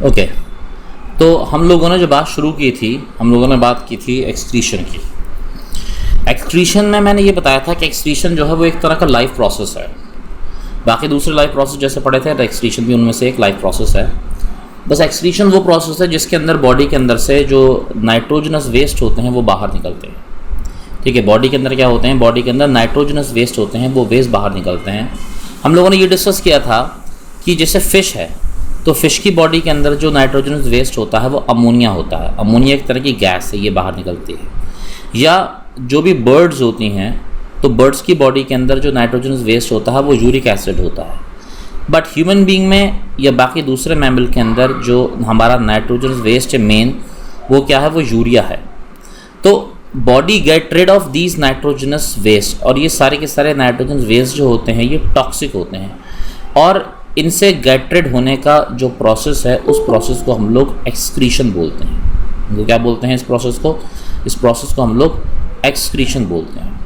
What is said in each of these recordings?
Okay, तो हम लोगों ने जो बात शुरू की थी, हम लोगों ने बात की थी एक्सक्रीशन की। एक्सक्रीशन में मैंने ये बताया था कि एक्सक्रीशन जो है वो एक तरह का लाइफ प्रोसेस है। बाकी दूसरे लाइफ प्रोसेस जैसे पढ़े थे, तो एक्सक्रीशन भी उनमें से एक लाइफ प्रोसेस है। बस एक्सक्रीशन वो प्रोसेस है जिसके अंदर बॉडी के अंदर से जो नाइट्रोजनस वेस्ट होते हैं वो बाहर निकलते हैं। ठीक है, बॉडी के अंदर क्या होते हैं, बॉडी के अंदर नाइट्रोजनस वेस्ट होते हैं, वो वेस्ट बाहर निकलते हैं। हम लोगों ने ये डिस्कस किया था कि जैसे फ़िश है, तो फ़िश की बॉडी के अंदर जो नाइट्रोजनस वेस्ट होता है वो अमोनिया होता है। अमोनिया एक तरह की गैस है, ये बाहर निकलती है। या जो भी बर्ड्स होती हैं, तो बर्ड्स की बॉडी के अंदर जो नाइट्रोजनस वेस्ट होता है वो यूरिक एसिड होता है। बट ह्यूमन बीइंग में या बाकी दूसरे मैमल के अंदर जो हमारा नाइट्रोजनस वेस्ट है मेन, वो क्या है, वो यूरिया है। तो body get rid of these nitrogenous waste, और ये सारे के सारे नाइट्रोजन वेस्ट जो होते हैं ये टॉक्सिक होते हैं, और इनसे गेट रिड होने का जो प्रोसेस है उस प्रोसेस को हम लोग एक्सक्रीशन बोलते हैं। वो क्या बोलते हैं इस प्रोसेस को हम लोग एक्सक्रीशन बोलते हैं।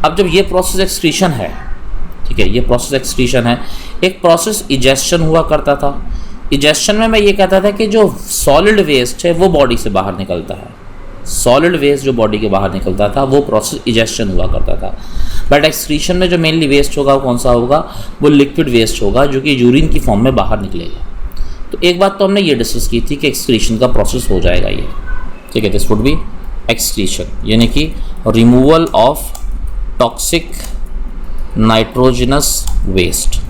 अब जब ये प्रोसेस एक्सक्रीशन है, ठीक है, ये प्रोसेस एक्सक्रीशन है, एक प्रोसेस इजेक्शन हुआ करता था। इजेक्शन में मैं ये कहता था कि जो सॉलिड वेस्ट है वो बॉडी से बाहर निकलता है। सॉलिड वेस्ट जो बॉडी के बाहर निकलता था वो प्रोसेस इजेक्शन हुआ करता था। बट एक्सक्रीशन में जो मेनली वेस्ट होगा वो कौन सा होगा, वो लिक्विड वेस्ट होगा जो कि यूरिन की फॉर्म में बाहर निकलेगा। तो एक बात तो हमने ये डिस्कस की थी कि एक्सक्रीशन का प्रोसेस हो जाएगा ये, ठीक है, दिस वुड बी एक्सक्रीशन, यानी कि removal of toxic nitrogenous waste.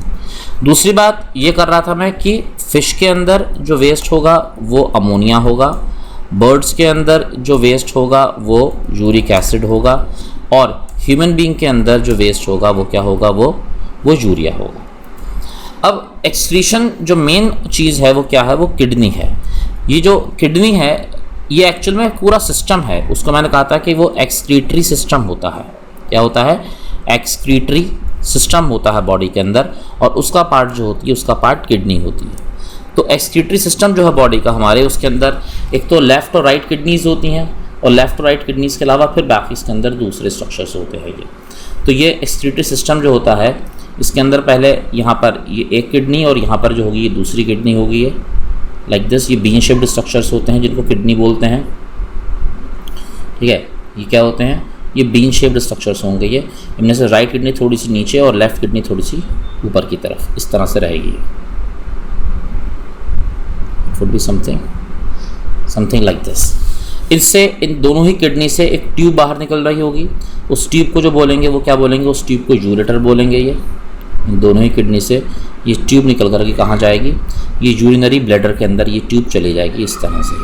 दूसरी बात ये कर रहा था मैं कि फ़िश के अंदर जो वेस्ट होगा वो अमोनिया होगा, बर्ड्स के अंदर जो वेस्ट होगा वो यूरिक एसिड होगा, और ह्यूमन बीइंग के अंदर जो वेस्ट होगा वो क्या होगा, वो यूरिया होगा। अब एक्सक्रीशन जो मेन चीज़ है वो क्या है, वो किडनी है। ये जो किडनी है ये एक्चुअल में पूरा सिस्टम है, उसको मैंने कहा था कि वो एक्सक्रीटरी सिस्टम होता है। क्या होता है, एक्सक्रीटरी सिस्टम होता है बॉडी के अंदर, और उसका पार्ट जो होती है उसका पार्ट किडनी होती है। तो एक्सक्रीटरी सिस्टम जो है बॉडी का हमारे, उसके अंदर एक तो लेफ़्ट और राइट किडनीज़ होती हैं, और लेफ़्ट और राइट किडनीज़ के अलावा फिर बाकी इसके अंदर दूसरे स्ट्रक्चर्स होते हैं ये। तो ये एक्सक्रीटरी सिस्टम जो होता है इसके अंदर पहले यहाँ पर ये एक किडनी, और यहाँ पर जो होगी ये दूसरी किडनी होगी, ये लाइक दिस। ये बीन शेप्ड स्ट्रक्चर्स होते हैं जिनको किडनी बोलते हैं, ठीक है। ये क्या होते हैं, ये बीन शेप्ड स्ट्रक्चर्स होंगे ये। इनमें से राइट किडनी थोड़ी सी नीचे और लेफ़्ट किडनी थोड़ी सी ऊपर की तरफ, इस तरह से रहेगी। It would be something like this. इससे इन दोनों ही किडनी से एक ट्यूब बाहर निकल रही होगी, उस ट्यूब को जो बोलेंगे वो क्या बोलेंगे, उस ट्यूब को यूरेटर बोलेंगे। ये इन दोनों ही किडनी से ये ट्यूब निकल कर के कहाँ जाएगी, ये यूरिनरी ब्लैडर के अंदर ये ट्यूब चली जाएगी इस तरह से।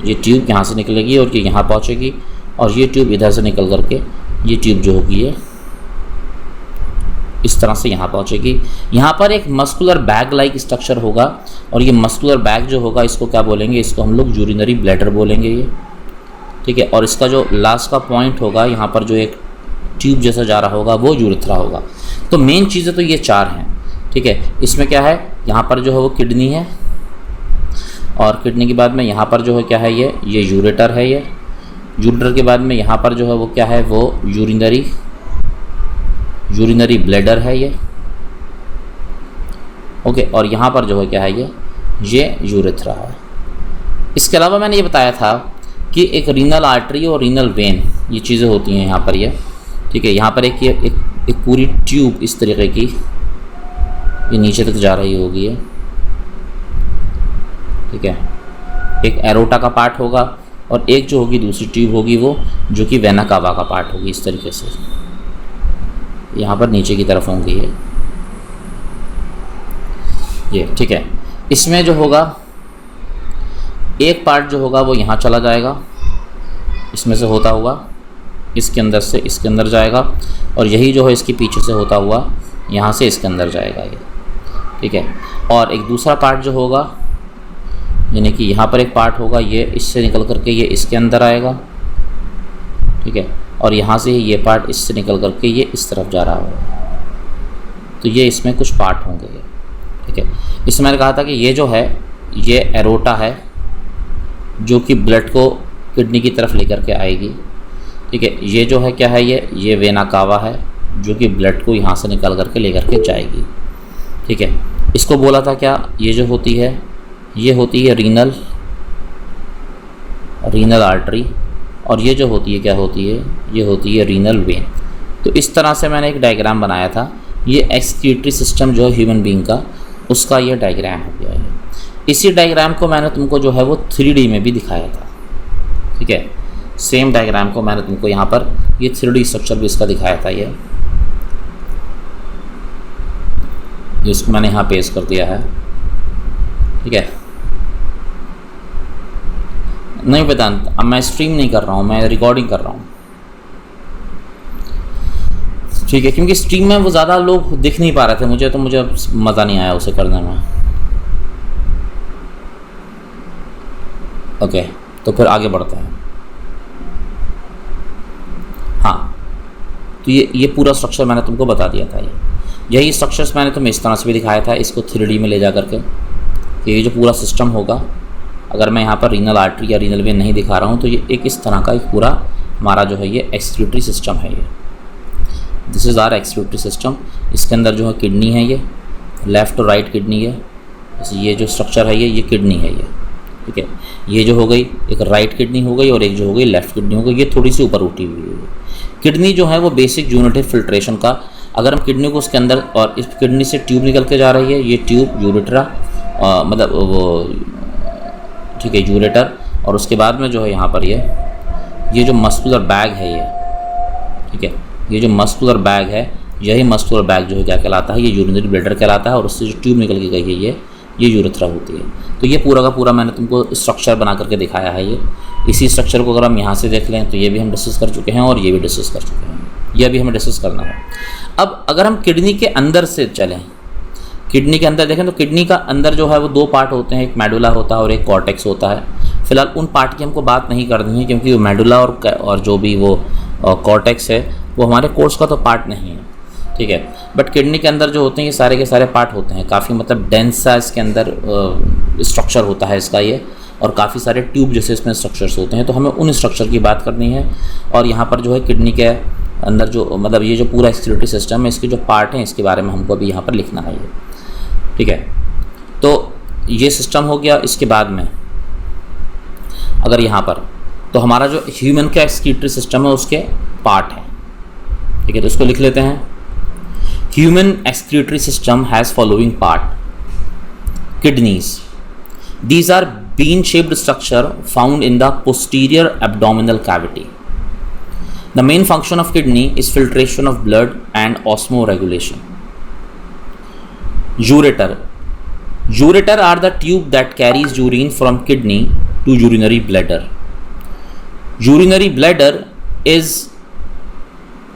ये ट्यूब यहाँ से निकलेगी और ये यहाँ पहुँचेगी, और ये ट्यूब इधर से निकल करके ये ट्यूब जो होगी ये इस तरह से यहाँ पहुँचेगी। यहाँ पर एक मस्कुलर बैग लाइक स्ट्रक्चर होगा, और ये मस्कुलर बैग जो होगा इसको क्या बोलेंगे, इसको हम लोग यूरिनरी ब्लैडर बोलेंगे ये, ठीक है। और इसका जो लास्ट का पॉइंट होगा यहाँ पर जो एक ट्यूब जैसा जा रहा होगा वो यूरेथ्रा होगा। तो मेन चीज़ें तो ये चार हैं, ठीक है। इसमें क्या है, यहाँ पर जो है वो किडनी है, और किडनी के बाद में यहाँ पर जो है क्या है, ये यूरेटर है। ये यूरेटर के बाद में यहाँ पर जो है वो क्या है, वो यूरिनरी ब्लैडर है ये, ओके। और यहाँ पर जो है क्या है, ये यूरेथ्रा है। इसके अलावा मैंने ये बताया था कि एक रीनल आर्टरी और रीनल वेन ये चीज़ें होती हैं यहाँ पर ये, ठीक है। यहाँ पर एक पूरी ट्यूब इस तरीके की ये नीचे तक जा रही होगी ये, ठीक है। एक एरोटा का पार्ट होगा, और एक जो होगी दूसरी ट्यूब होगी वो जो कि वेना कावा का पार्ट होगी, इस तरीके से यहाँ पर नीचे की तरफ होंगी ये, ठीक है। इसमें जो होगा एक पार्ट जो होगा वो यहाँ चला जाएगा, इसमें से होता हुआ इसके अंदर से इसके अंदर जाएगा, और यही जो है इसके पीछे से होता हुआ यहाँ से इसके अंदर जाएगा ये, ठीक है। और एक दूसरा पार्ट जो होगा, यानी कि यहाँ पर एक पार्ट होगा, ये इससे निकल करके ये इसके अंदर आएगा, ठीक है। और यहाँ से ये पार्ट इससे निकल करके ये इस तरफ जा रहा होगा। तो ये इसमें कुछ पार्ट होंगे ये, ठीक है। इसमें मैंने कहा था कि ये जो है ये एरोटा है जो कि ब्लड को किडनी की तरफ लेकर के आएगी, ठीक है। ये जो है क्या है, ये वेना कावा है जो कि ब्लड को यहाँ से निकाल करके लेकर के जाएगी, ठीक है। इसको बोला था क्या, ये जो होती है ये होती है रीनल आर्टरी, और ये जो होती है क्या होती है, ये होती है रीनल वेन। तो इस तरह से मैंने एक डायग्राम बनाया था। ये एक्सक्रीटरी सिस्टम जो है ह्यूमन बीइंग का, उसका ये डायग्राम हो गया है। इसी डायग्राम को मैंने तुमको जो है वो 3D में भी दिखाया था, ठीक है। सेम डायग्राम को मैंने तुमको यहाँ पर ये 3D स्ट्रक्चर भी इसका दिखाया था। ये इसको मैंने यहाँ पेस्ट कर दिया है, ठीक है। नहीं वेदांत, अब मैं स्ट्रीम नहीं कर रहा हूँ, मैं रिकॉर्डिंग कर रहा हूँ, ठीक है, क्योंकि स्ट्रीम में वो ज़्यादा लोग दिख नहीं पा रहे थे मुझे, तो मुझे मज़ा नहीं आया उसे करने में। ओके, तो फिर आगे बढ़ते हैं। हाँ, तो ये पूरा स्ट्रक्चर मैंने तुमको बता दिया था। यही स्ट्रक्चर्स मैंने तुम्हें इस तरह से भी दिखाया था, इसको 3D में ले जा करके। ये जो पूरा सिस्टम होगा, अगर मैं यहाँ पर रीनल आर्टरी या रीनल वेन नहीं दिखा रहा हूँ, तो ये एक इस तरह का एक पूरा हमारा जो है ये एक्सक्रीटरी सिस्टम है। ये this is our excretory system. इसके अंदर जो है किडनी है, ये लेफ़्ट और राइट किडनी है। ये जो स्ट्रक्चर है ये किडनी है ये, ठीक है। ये जो हो गई एक राइट किडनी हो गई और एक जो हो गई लेफ़्ट किडनी हो गई। ये थोड़ी सी ऊपर उठी हुई है। किडनी जो है वो बेसिक यूनिट फिल्ट्रेशन का, अगर हम किडनी को उसके अंदर, और इस किडनी से ट्यूब निकल के जा रही है, ये ट्यूब यूरेट्रा, मतलब वो, ठीक है, यूरेटर। और उसके बाद में जो है यहाँ पर ये जो मस्कुलर बैग है ये, ठीक है, ये जो मस्कुलर बैग है, यही मस्कुलर बैग जो है क्या कहलाता है, ये यूरिनरी ब्लैडर कहलाता है। और उससे जो ट्यूब निकल के गई है ये यूरेथ्रा होती है। तो ये पूरा का पूरा मैंने तुमको स्ट्रक्चर बना करके दिखाया है। ये इसी स्ट्रक्चर को अगर हम यहाँ से देख लें तो ये भी हम डिस्कस कर चुके हैं और ये भी डिस्कस कर चुके हैं, ये भी हमें डिस्कस करना है। अब अगर हम किडनी के अंदर से चलें, किडनी के अंदर देखें तो किडनी का अंदर जो है वो 2 पार्ट होते हैं, एक मेडुला होता है और एक कॉर्टेक्स होता है। फिलहाल उन पार्ट की हमको बात नहीं करनी है, क्योंकि वो मेडुला और जो भी वो कॉर्टेक्स है वो हमारे कोर्स का तो पार्ट नहीं है, ठीक है। बट किडनी के अंदर जो होते हैं ये सारे के सारे पार्ट होते हैं, काफ़ी मतलब डेंस सा इसके अंदर स्ट्रक्चर होता है इसका ये, और काफ़ी सारे ट्यूब जैसे इसमें स्ट्रक्चर्स होते हैं। तो हमें उन स्ट्रक्चर की बात करनी है। और यहाँ पर जो है किडनी के अंदर जो मतलब ये जो पूरा एक्सक्रीटरी सिस्टम है, इसके जो पार्ट हैं इसके बारे में हमको अभी यहाँ पर लिखना है ये, ठीक है। तो ये सिस्टम हो गया। इसके बाद में अगर यहाँ पर, तो हमारा जो ह्यूमन का एक्सक्रीटरी सिस्टम है उसके पार्ट हैं, ठीक है। तो इसको लिख लेते हैं। Human excretory system has following part: kidneys, these are bean shaped structure found in the posterior abdominal cavity. The main function of kidney is filtration of blood and osmoregulation. Ureter are the tube that carries urine from kidney to urinary bladder. Urinary bladder is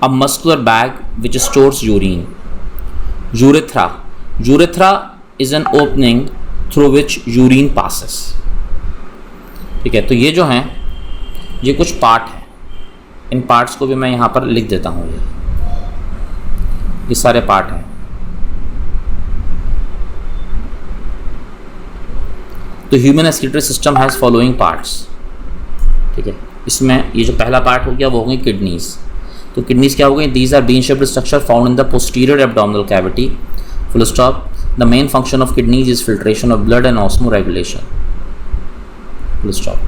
a muscular bag which stores urine. Urethra is an opening through which urine passes, ठीक है। तो ये जो हैं ये कुछ part हैं, इन parts को भी मैं यहाँ पर लिख देता हूँ। ये सारे पार्ट हैं। तो human excretory system has following parts, ठीक है। इसमें ये जो पहला पार्ट हो गया वो हो गई किडनीज। तो किडनीज क्या हो गई? These are bean shaped structure found in the posterior abdominal cavity, full stop. The main function of kidneys is filtration of blood and osmoregulation. Full stop.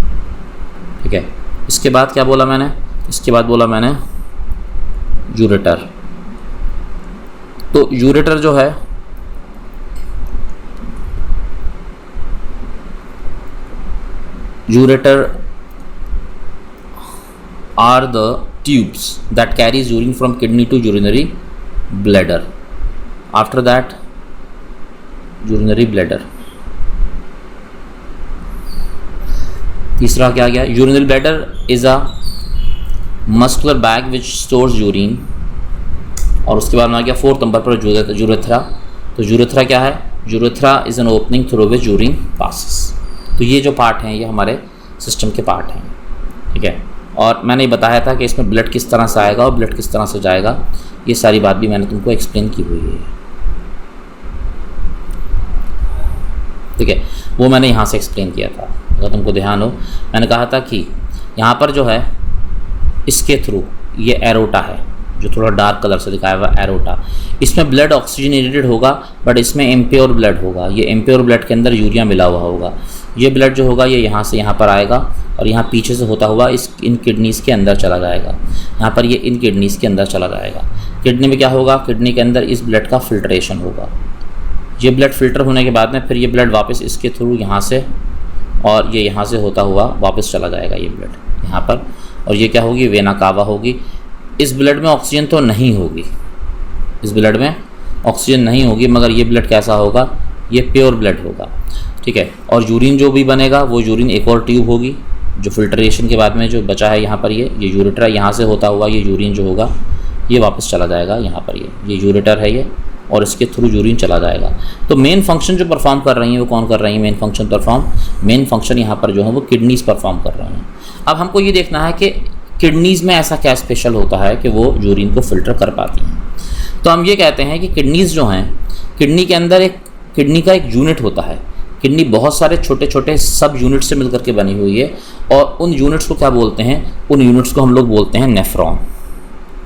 ठीक है। इसके बाद क्या बोला मैंने? इसके बाद बोला मैंने यूरेटर। तो यूरेटर जो है ureter are the tubes that carries urine from kidney to urinary bladder. After that urinary bladder. तीसरा क्या गया? Urinary bladder is a muscular bag which stores urine. और उसके बाद में आ गया 4th नंबर पर यूरेथ्रा। तो यूरेथ्रा क्या है? Urethra is an opening through which urine passes. तो ये जो पार्ट हैं ये हमारे सिस्टम के पार्ट हैं, ठीक है। और मैंने बताया था कि इसमें ब्लड किस तरह से आएगा और ब्लड किस तरह से जाएगा, ये सारी बात भी मैंने तुमको एक्सप्लेन की हुई है, ठीक है। वो मैंने यहाँ से एक्सप्लेन किया था, अगर तुमको ध्यान हो। मैंने कहा था कि यहाँ पर जो है इसके थ्रू ये एरोटा है, जो थोड़ा डार्क कलर से दिखाया हुआ एरोटा, इसमें ब्लड ऑक्सीजनेटेड होगा बट इसमें इम्प्योर ब्लड होगा। ये इम्प्योर ब्लड के अंदर यूरिया मिला हुआ होगा। ये ब्लड जो होगा ये यहाँ से यहाँ पर आएगा और यहाँ पीछे से होता हुआ इन किडनीज़ के अंदर चला जाएगा। यहाँ पर ये इन किडनीज़ के अंदर चला जाएगा। किडनी में क्या होगा, किडनी के अंदर इस ब्लड का फिल्ट्रेशन होगा। ये ब्लड फिल्टर होने के बाद में फिर ये ब्लड वापस इसके थ्रू यहाँ से और ये यहाँ से होता हुआ वापस चला जाएगा ये ब्लड यहाँ पर, और ये क्या होगी, वेना कावा होगी। इस ब्लड में ऑक्सीजन तो नहीं होगी, इस ब्लड में ऑक्सीजन नहीं होगी, मगर ये ब्लड कैसा होगा, ये प्योर ब्लड होगा। ठीक है। और यूरिन जो भी बनेगा वो यूरिन एक और ट्यूब होगी जो फिल्ट्रेशन के बाद में जो बचा है यहाँ पर ये यूरेटर, यहाँ से होता हुआ ये यूरिन जो होगा ये वापस चला जाएगा यहाँ पर, ये यूरेटर है ये, और इसके थ्रू यूरिन चला जाएगा। तो मेन फंक्शन जो परफॉर्म कर रही हैं वो कौन कर रही हैं, मेन फंक्शन यहाँ पर जो है वो किडनीज़ परफॉर्म कर रहे हैं। अब हमको ये देखना है कि किडनीज़ में ऐसा क्या स्पेशल होता है कि वो यूरिन को फिल्टर कर पाती हैं। तो हम ये कहते हैं कि किडनीज़ जो हैं, किडनी के अंदर किडनी का एक यूनिट होता है। किडनी बहुत सारे छोटे छोटे सब यूनिट से मिलकर के बनी हुई है, और उन यूनिट्स को क्या बोलते हैं, उन यूनिट्स को हम लोग बोलते हैं नेफ्रॉन।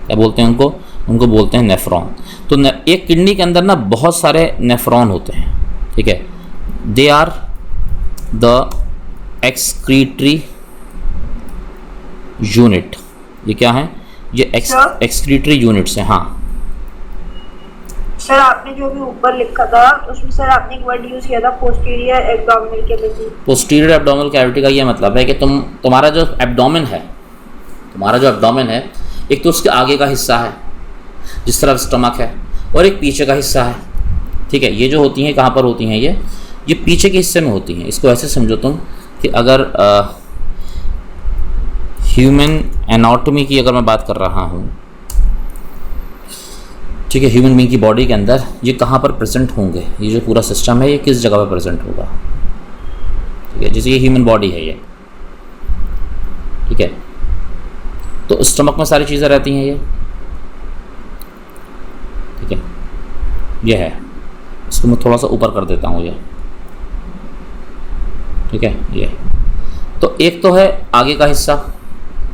क्या बोलते हैं उनको बोलते हैं नेफ्रॉन। तो एक किडनी के अंदर ना बहुत सारे नेफ्रॉन होते हैं। ठीक है। They are the excretory unit. ये क्या है, ये एक्सक्रीटरी यूनिट्स हैं। हाँ सर, आपने जो भी ऊपर लिखा था उसमें सर आपने एक वर्ड यूज किया था posterior abdominal cavity. Posterior abdominal cavity का ये मतलब है कि तुम्हारा जो एब्डोमेन है, एक तो उसके आगे का हिस्सा है जिस तरफ स्टमक है, और एक पीछे का हिस्सा है। ठीक है। ये जो होती हैं कहाँ पर होती हैं, ये पीछे के हिस्से में होती हैं। इसको ऐसे समझो तुम कि अगर ह्यूमन एनाटॉमी की अगर मैं बात कर रहा हूँ, ठीक है, ह्यूमन बीइंग की बॉडी के अंदर ये कहाँ पर प्रेजेंट होंगे, ये जो पूरा सिस्टम है ये किस जगह पर प्रेजेंट होगा। ठीक है। जैसे ये ह्यूमन बॉडी है ये, ठीक है, तो स्टमक में सारी चीज़ें रहती हैं ये। ठीक है। ये है, इसको मैं थोड़ा सा ऊपर कर देता हूँ ये। ठीक है। ये तो एक तो है आगे का हिस्सा,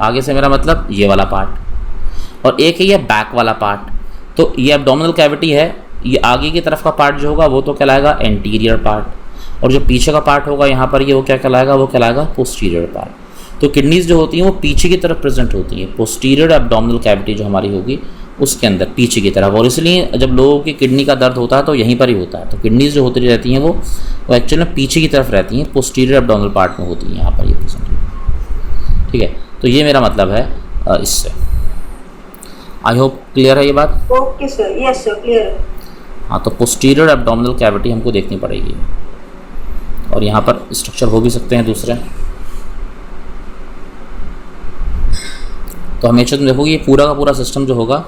आगे से मेरा मतलब ये वाला पार्ट, और एक है ये बैक वाला पार्ट। तो ये एब्डोमिनल कैविटी है, ये आगे की तरफ का पार्ट जो होगा वो तो कहलाएगा एंटीरियर पार्ट, और जो पीछे का पार्ट होगा यहाँ पर ये वो क्या कहलाएगा, वो कहलाएगा पोस्टीरियर पार्ट। तो किडनीज़ जो होती हैं वो पीछे की तरफ प्रेजेंट होती हैं, पोस्टीरियर एब्डोमिनल कैविटी जो हमारी होगी उसके अंदर पीछे की तरफ। और इसलिए जब लोगों की किडनी का दर्द होता है तो यहीं पर ही होता है। तो किडनीज़ जो होती रहती हैं वो एक्चुअली पीछे की तरफ रहती हैं, पोस्टीरियर एब्डोमिनल पार्ट में होती हैं, यहाँ पर ये प्रेजेंट। ठीक है। तो ये मेरा मतलब है इससे। आई होप क्लियर है ये बात। Okay sir, yes sir, clear है। हाँ, तो पोस्टीरियर एब्डोमिनल कैविटी हमको देखनी पड़ेगी, और यहाँ पर स्ट्रक्चर हो भी सकते हैं दूसरे। तो हमेशा तुम देखोगे ये पूरा का पूरा सिस्टम जो होगा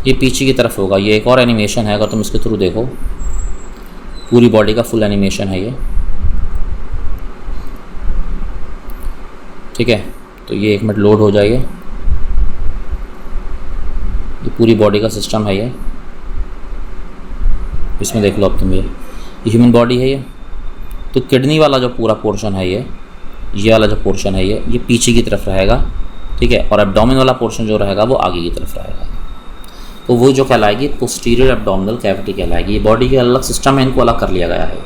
ये पीछे की तरफ होगा। ये एक और एनिमेशन है, अगर तुम इसके थ्रू देखो, पूरी बॉडी का फुल एनिमेशन है ये। ठीक है। तो ये 1 मिनट लोड हो जाएगा। ये पूरी बॉडी का सिस्टम है ये, इसमें देख लो अब तुम, ये ह्यूमन बॉडी है ये। तो किडनी वाला जो पूरा पोर्शन है ये वाला जो पोर्शन है ये पीछे की तरफ रहेगा। ठीक है। और एब्डोमेन वाला पोर्शन जो रहेगा वो आगे की तरफ रहेगा। तो वो जो कहलाएगी पोस्टीरियर एब्डोमिनल कैविटी कहलाएगी। ये बॉडी के अलग सिस्टम है, इनको अलग कर लिया गया है।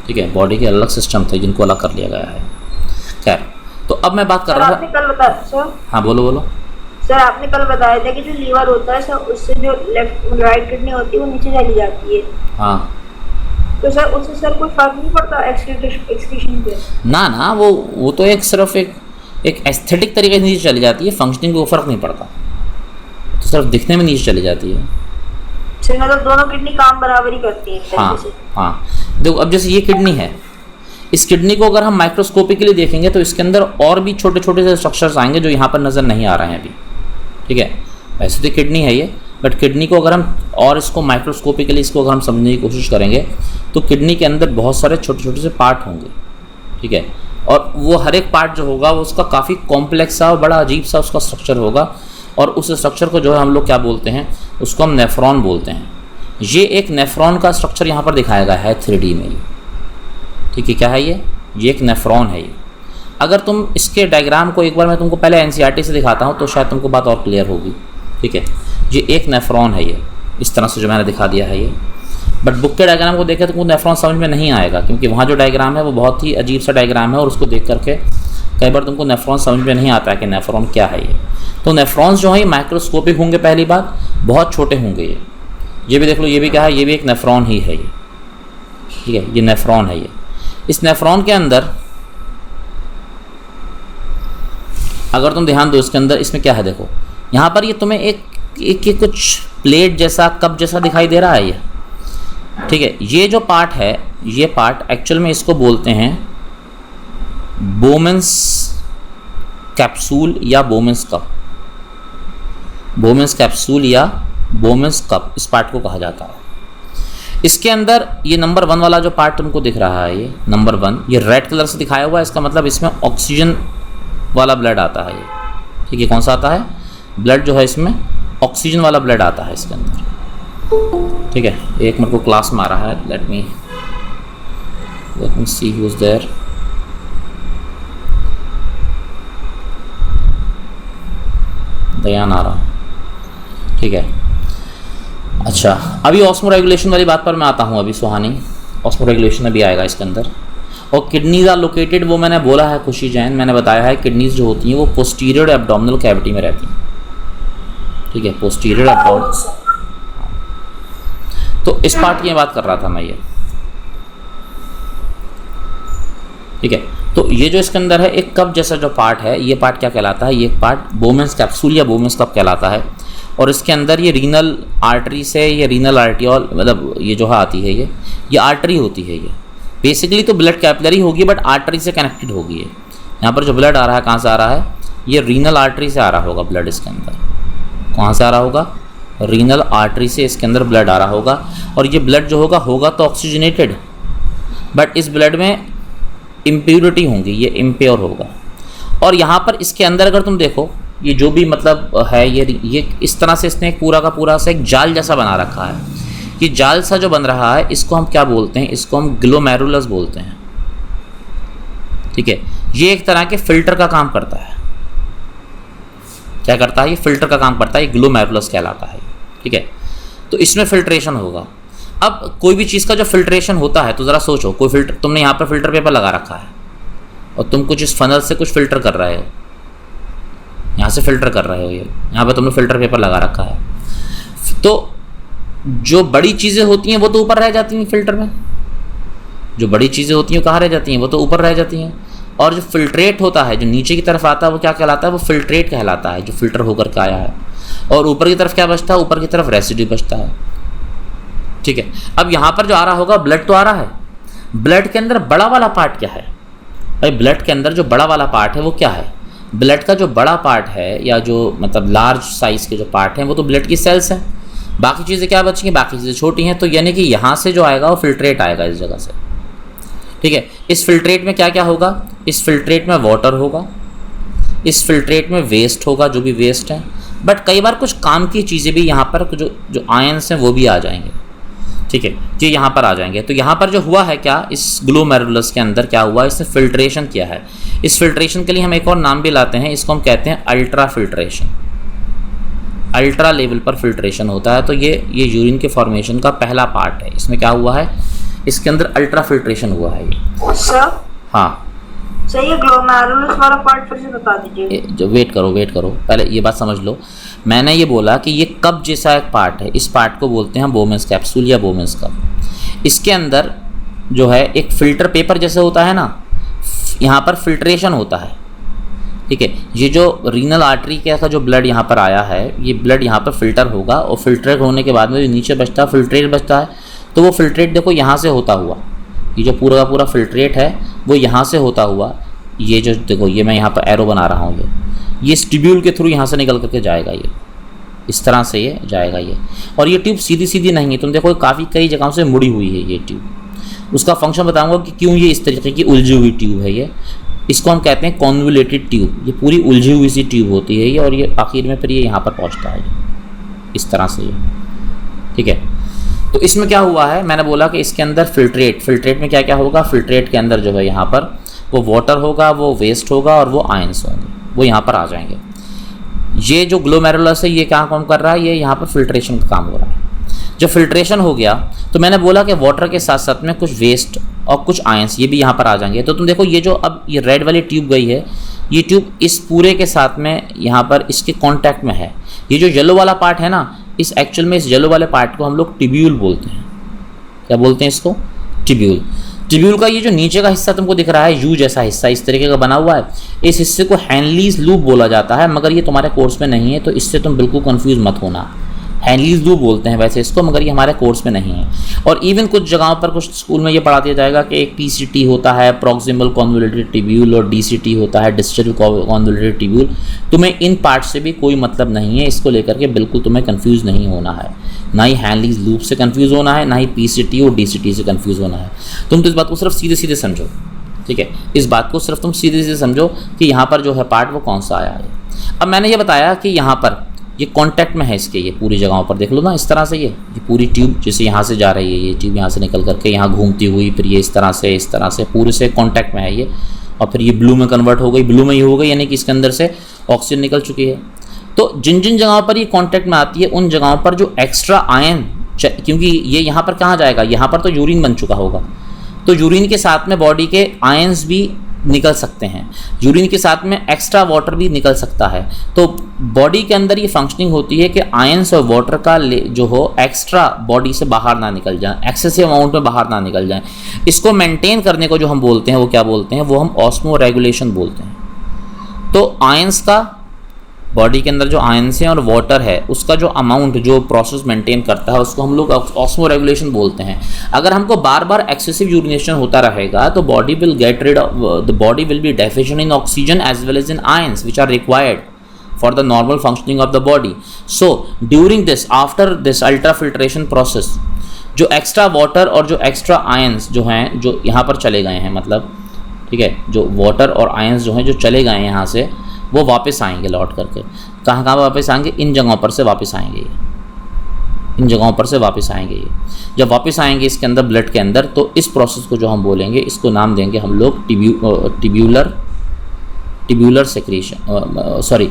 ठीक है। बॉडी के अलग सिस्टम थे जिनको अलग कर लिया गया है। खैर, तो अब मैं बात कर रहा हूँ। आपने कल बताया सर। हाँ बोलो। सर आपने कल बताया था कि जो लीवर होता है सर, उससे जो राइट किडनी होती है वो नीचे चली जाती है। हाँ। तो सर उससे सर कोई फर्क नहीं पड़ता एक्सक्रीशन पे? ना, वो तो एक सिर्फ एक एस्थेटिक तरीके से नीचे चली जाती है, फंक्शनिंग को फर्क नहीं पड़ता, तो सिर्फ दिखने में नीचे चली जाती है। सर मतलब दोनों किडनी काम बराबर ही करती है। हाँ। देखो, अब जैसे ये किडनी है, इस किडनी को अगर हम माइक्रोस्कोपिकली देखेंगे तो इसके अंदर और भी छोटे छोटे से स्ट्रक्चर्स आएंगे जो यहाँ पर नज़र नहीं आ रहे हैं अभी। ठीक है। वैसे तो किडनी है ये, बट किडनी को अगर हम और इसको माइक्रोस्कोपिकली इसको अगर हम समझने की कोशिश करेंगे तो किडनी के अंदर बहुत सारे छोटे छोटे से पार्ट होंगे। ठीक है। और वो हर एक पार्ट जो होगा वो उसका काफ़ी कॉम्प्लेक्स सा और बड़ा अजीब सा उसका स्ट्रक्चर होगा, और उस स्ट्रक्चर को जो है हम लोग क्या बोलते हैं, उसको हम नेफ्रॉन बोलते हैं। ये एक नेफ्रॉन का स्ट्रक्चर यहाँ पर दिखाया गया है 3D में। ठीक है। क्या है ये एक नेफ्रॉन है ये। अगर तुम इसके डायग्राम को एक बार मैं तुमको पहले NCERT से दिखाता हूँ तो शायद तुमको बात और क्लियर होगी। ठीक है, ये एक नेफ्रॉन है, ये इस तरह से जो मैंने दिखा दिया है ये। बट बुक के डायग्राम को देखें तो वो नेफ्रॉन समझ में नहीं आएगा, क्योंकि वहाँ जो डायग्राम है वो बहुत ही अजीब सा डायग्राम है और उसको देख करके कई बार तुमको नेफ्रॉन समझ में नहीं आता है कि नेफ्रॉन क्या है ये। तो नेफ्रॉन्स जो है ये माइक्रोस्कोपिक होंगे, पहली बात बहुत छोटे होंगे ये भी देख लो, ये भी क्या है, ये भी एक नेफ्रॉन ही है ये, ठीक है, ये नेफ्रॉन है ये। इस नेफ्रॉन के अंदर अगर तुम ध्यान दो, इसके अंदर इसमें क्या है देखो, यहाँ पर ये तुम्हें एक कुछ प्लेट जैसा, कप जैसा दिखाई दे रहा है ये, ठीक है। ये जो पार्ट है, ये पार्ट एक्चुअल में इसको बोलते हैं बोमेंस कैप्सूल या बोमेंस कप। बोमेंस कैप्सूल या बोमेंस कप इस पार्ट को कहा जाता है। इसके अंदर ये नंबर 1 वाला जो पार्ट तुमको दिख रहा है, ये नंबर 1, ये रेड कलर से दिखाया हुआ है, इसका मतलब इसमें ऑक्सीजन वाला ब्लड आता है ये, ठीक है। कौन सा आता है ब्लड, जो है इसमें ऑक्सीजन वाला ब्लड आता है इसके अंदर, ठीक है। एक मेरे को क्लास में आ रहा है, let me see who is there. दयान आ रहा, ठीक है। अच्छा, अभी ऑस्मो रेगुलेशन वाली बात पर मैं आता हूँ, अभी सुहानी ऑस्मो रेगुलेशन में भी आएगा इसके अंदर। और किडनीज आर लोकेटेड, वो मैंने बोला है, खुशी जैन मैंने बताया है, किडनीज जो होती हैं वो पोस्टीरियर एब्डोमिनल कैविटी में रहती हैं, ठीक है, पोस्टीरियर एब्डोमिनल। तो इस पार्ट की बात कर रहा था मैं ये, ठीक है। तो ये जो इसके अंदर है एक कप जैसा जो पार्ट है, ये पार्ट क्या कहलाता है, ये पार्ट बोमेंस कैप्सूल या बोमेंस कप कहलाता है। और इसके अंदर ये रीनल आर्टरी से, ये रीनल आर्टियोल मतलब ये जो है आती है, ये आर्टरी होती है। ये बेसिकली तो ब्लड कैपिलरी होगी बट आर्टरी से कनेक्टेड होगी। ये यहाँ पर जो ब्लड आ रहा है, कहाँ से आ रहा है, ये रीनल आर्टरी से आ रहा होगा ब्लड इसके अंदर। कहाँ से आ रहा होगा, रीनल आर्टरी से इसके अंदर ब्लड आ रहा होगा। और ये ब्लड जो होगा तो ऑक्सीजनेटेड, बट इस ब्लड में इम्प्योरिटी होंगी, ये इम्प्योर होगा। और यहाँ पर इसके अंदर अगर तुम देखो, ये जो भी मतलब है, ये इस तरह से इसने पूरा का पूरा से एक जाल जैसा बना रखा है। ये जाल सा जो बन रहा है, इसको हम क्या बोलते हैं, इसको हम ग्लोमेरुलस बोलते हैं, ठीक है। ये एक तरह के फिल्टर का काम करता है। क्या करता है, ये फिल्टर का काम करता है, ये ग्लोमेरुलस कहलाता है, ठीक है। तो इसमें फिल्ट्रेशन होगा। अब कोई भी चीज़ का जो फिल्ट्रेशन होता है, तो ज़रा सोचो, कोई फिल्टर, तुमने यहाँ पर फिल्टर पेपर लगा रखा है और तुम कुछ इस फनल से कुछ फिल्टर कर रहे हो, यहाँ से फिल्टर कर रहे हो, ये यहाँ पर तुमने फिल्टर पेपर लगा रखा है। तो जो बड़ी चीज़ें होती हैं वो तो ऊपर रह जाती हैं फिल्टर में, जो बड़ी चीज़ें होती हैं कहाँ रह जाती हैं, वो तो ऊपर रह जाती हैं। और जो फिल्ट्रेट होता है, जो नीचे की तरफ आता है, वो क्या कहलाता है, वो फिल्ट्रेट कहलाता है, जो फिल्टर होकर के आया है। और ऊपर की तरफ क्या बचता है, ऊपर की तरफ रेसिड्यू बचता है, ठीक है। अब यहाँ पर जो आ रहा होगा ब्लड तो आ रहा है, ब्लड के अंदर बड़ा वाला पार्ट क्या है भाई, ब्लड के अंदर जो बड़ा वाला पार्ट है वो क्या है, ब्लड का जो बड़ा पार्ट है या जो मतलब लार्ज साइज के जो पार्ट हैं वो तो ब्लड की सेल्स हैं। बाकी चीज़ें क्या बचेंगी, बाकी चीज़ें छोटी हैं। तो यानी कि यहाँ से जो आएगा वो फिल्ट्रेट आएगा इस जगह से, ठीक है। इस फिल्ट्रेट में क्या क्या होगा, इस फिल्ट्रेट में वाटर होगा, इस फिल्ट्रेट में वेस्ट होगा, जो भी वेस्ट है। बट कई बार कुछ काम की चीज़ें भी यहाँ पर जो आयंस हैं वो भी आ जाएंगे, ठीक है, ये यहाँ पर आ जाएंगे। तो यहाँ पर जो हुआ है क्या, इस ग्लोमेरुलस के अंदर क्या हुआ, इसने फिल्ट्रेशन किया है। इस फिल्ट्रेशन के लिए हम एक और नाम भी लाते हैं, इसको हम कहते हैं अल्ट्रा फिल्ट्रेशन। अल्ट्रा लेवल पर फिल्ट्रेशन होता है। तो ये यूरिन के फॉर्मेशन का पहला पार्ट है। इसमें क्या हुआ है, इसके अंदर अल्ट्रा फिल्ट्रेशन हुआ है ये। सर हाँ सही है, ग्लोमेरुलस वाला पार्ट फिर से बता दीजिए। जो वेट करो पहले ये बात समझ लो। मैंने ये बोला कि ये कप जैसा एक पार्ट है, इस पार्ट को बोलते हैं बोमेंस कैप्सूल या बोमेंस कप। इसके अंदर जो है एक फिल्टर पेपर जैसे होता है ना, यहाँ पर फिल्ट्रेशन होता है, ठीक है। ये जो रीनल आर्टरी का जो ब्लड यहाँ पर आया है, ये ब्लड यहाँ पर फिल्टर होगा और फिल्टर होने के बाद में जो नीचे बचता है फिल्ट्रेट बचता है। तो वो फिल्ट्रेट देखो यहाँ से होता हुआ, ये जो पूरा का पूरा फिल्ट्रेट है वो यहाँ से होता हुआ, ये जो देखो ये मैं यहाँ पर एरो बना रहा हूँ, ये इस ट्यूब्यूल के थ्रू यहाँ से निकल करके जाएगा, ये इस तरह से ये जाएगा ये। और ये ट्यूब सीधी सीधी नहीं है, तुम देखो काफ़ी कई जगहों से मुड़ी हुई है ये ट्यूब। उसका फंक्शन बताऊंगा कि क्यों ये इस तरीके की उलझी हुई ट्यूब है ये। इसको हम कहते हैं कॉन्वोल्यूटेड ट्यूब। ये पूरी उलझी हुई सी ट्यूब होती है ये, और ये आखिर में फिर ये यहाँ पर पहुँचता है इस तरह से ये, ठीक है। तो इसमें क्या हुआ है, मैंने बोला कि इसके अंदर फिल्ट्रेट में क्या क्या होगा, फिल्ट्रेट के अंदर जो है यहाँ पर वो वाटर होगा, वो वेस्ट होगा और वो आयंस होंगे, वो यहाँ पर आ जाएंगे। ये जो ग्लोमेरुलस है ये क्या काम कर रहा है, ये यहाँ पर फिल्ट्रेशन का काम हो रहा है। जब फिल्ट्रेशन हो गया तो मैंने बोला कि वाटर के साथ साथ में कुछ वेस्ट और कुछ आयंस ये भी यहाँ पर आ जाएंगे। तो तुम देखो ये जो अब ये रेड वाली ट्यूब गई है, ये ट्यूब इस पूरे के साथ में यहाँ पर इसके कांटेक्ट में है। ये जो येलो वाला पार्ट है ना, इस एक्चुअल में इस येलो वाले पार्ट को हम लोग टिब्यूल बोलते हैं। क्या बोलते हैं इसको? टिब्यूल। टिब्यूल का ये जो नीचे का हिस्सा तुमको दिख रहा है, यू जैसा हिस्सा इस तरीके का बना हुआ है, इस हिस्से को हैनलीज लूप बोला जाता है, मगर ये तुम्हारे कोर्स में नहीं है, तो इससे तुम बिल्कुल कंफ्यूज मत होना। हैनलीज लूप बोलते हैं वैसे इसको, मगर ये हमारे कोर्स में नहीं है। और इवन कुछ जगहों पर, कुछ स्कूल में ये पढ़ा दिया जाएगा कि एक पीसीटी होता है, प्रॉक्सिमल कॉन्वोल्यूटेड टिब्यूल, और डीसीटी होता है, डिस्टल कॉन्वोल्यूटेड टिब्यूल। तुम्हें इन पार्ट से भी कोई मतलब नहीं है, इसको लेकर के बिल्कुल तुम्हें कंफ्यूज नहीं होना है। ना ही हैनलीज लूप से कंफ्यूज होना है, ना ही पीसीटी और डीसीटी से कंफ्यूज होना है। तुम तो इस बात को सिर्फ सीधे सीधे समझो, ठीक है? इस बात को सिर्फ तुम सीधे सीधे समझो कि यहाँ पर जो है पार्ट वो कौन सा आया है। अब मैंने ये बताया कि यहाँ पर ये कांटेक्ट में है इसके, ये पूरी जगहों पर देख लो ना, इस तरह से ये पूरी ट्यूब जैसे यहाँ से जा रही है, ये ट्यूब यहाँ से निकल करके यहाँ घूमती हुई, फिर ये इस तरह से पूरे से कांटेक्ट में है ये, और फिर ये ब्लू में कन्वर्ट हो गई। ब्लू में ये हो गई यानी कि इसके अंदर से ऑक्सीजन निकल चुकी है। तो जिन जिन जगहों पर ये कांटेक्ट में आती है, उन जगहों पर जो एक्स्ट्रा आयन, क्योंकि ये यहाँ पर कहाँ जाएगा, यहाँ पर तो यूरिन बन चुका होगा, तो यूरिन के साथ में बॉडी के आयंस भी निकल सकते हैं, यूरिन के साथ में एक्स्ट्रा वाटर भी निकल सकता है। तो बॉडी के अंदर ये फंक्शनिंग होती है कि आयंस और वाटर का जो हो एक्स्ट्रा बॉडी से बाहर ना निकल जाए, एक्सेसिव अमाउंट में बाहर ना निकल जाए। इसको मेंटेन करने को जो हम बोलते हैं वो क्या बोलते हैं, वो हम ऑस्मो रेगुलेशन बोलते हैं। तो आयंस का, बॉडी के अंदर जो आयंस हैं और वाटर है, उसका जो अमाउंट, जो प्रोसेस मेंटेन करता है, उसको हम लोग ऑस्मो रेगुलेशन बोलते हैं। अगर हमको बार बार एक्सेसिव यूरिनेशन होता रहेगा तो body will get rid of, the body will be deficient in oxygen as well as in ions which are required for the normal functioning of the body. So during this, after this ultrafiltration process, जो extra water और जो extra ions जो हैं, जो यहाँ पर चले गए हैं, मतलब ठीक है, जो वाटर और आयंस जो हैं जो चले गए हैं यहाँ से, वो वापस आएंगे लौट करके। कहाँ कहाँ वापस आएंगे? इन जगहों पर से वापस आएंगे ये, इन जगहों पर से वापस आएंगे ये। जब वापस आएंगे इसके अंदर, ब्लड के अंदर, तो इस प्रोसेस को जो हम बोलेंगे, इसको नाम देंगे हम लोग टिब्यूलर सेक्रेशन, सॉरी,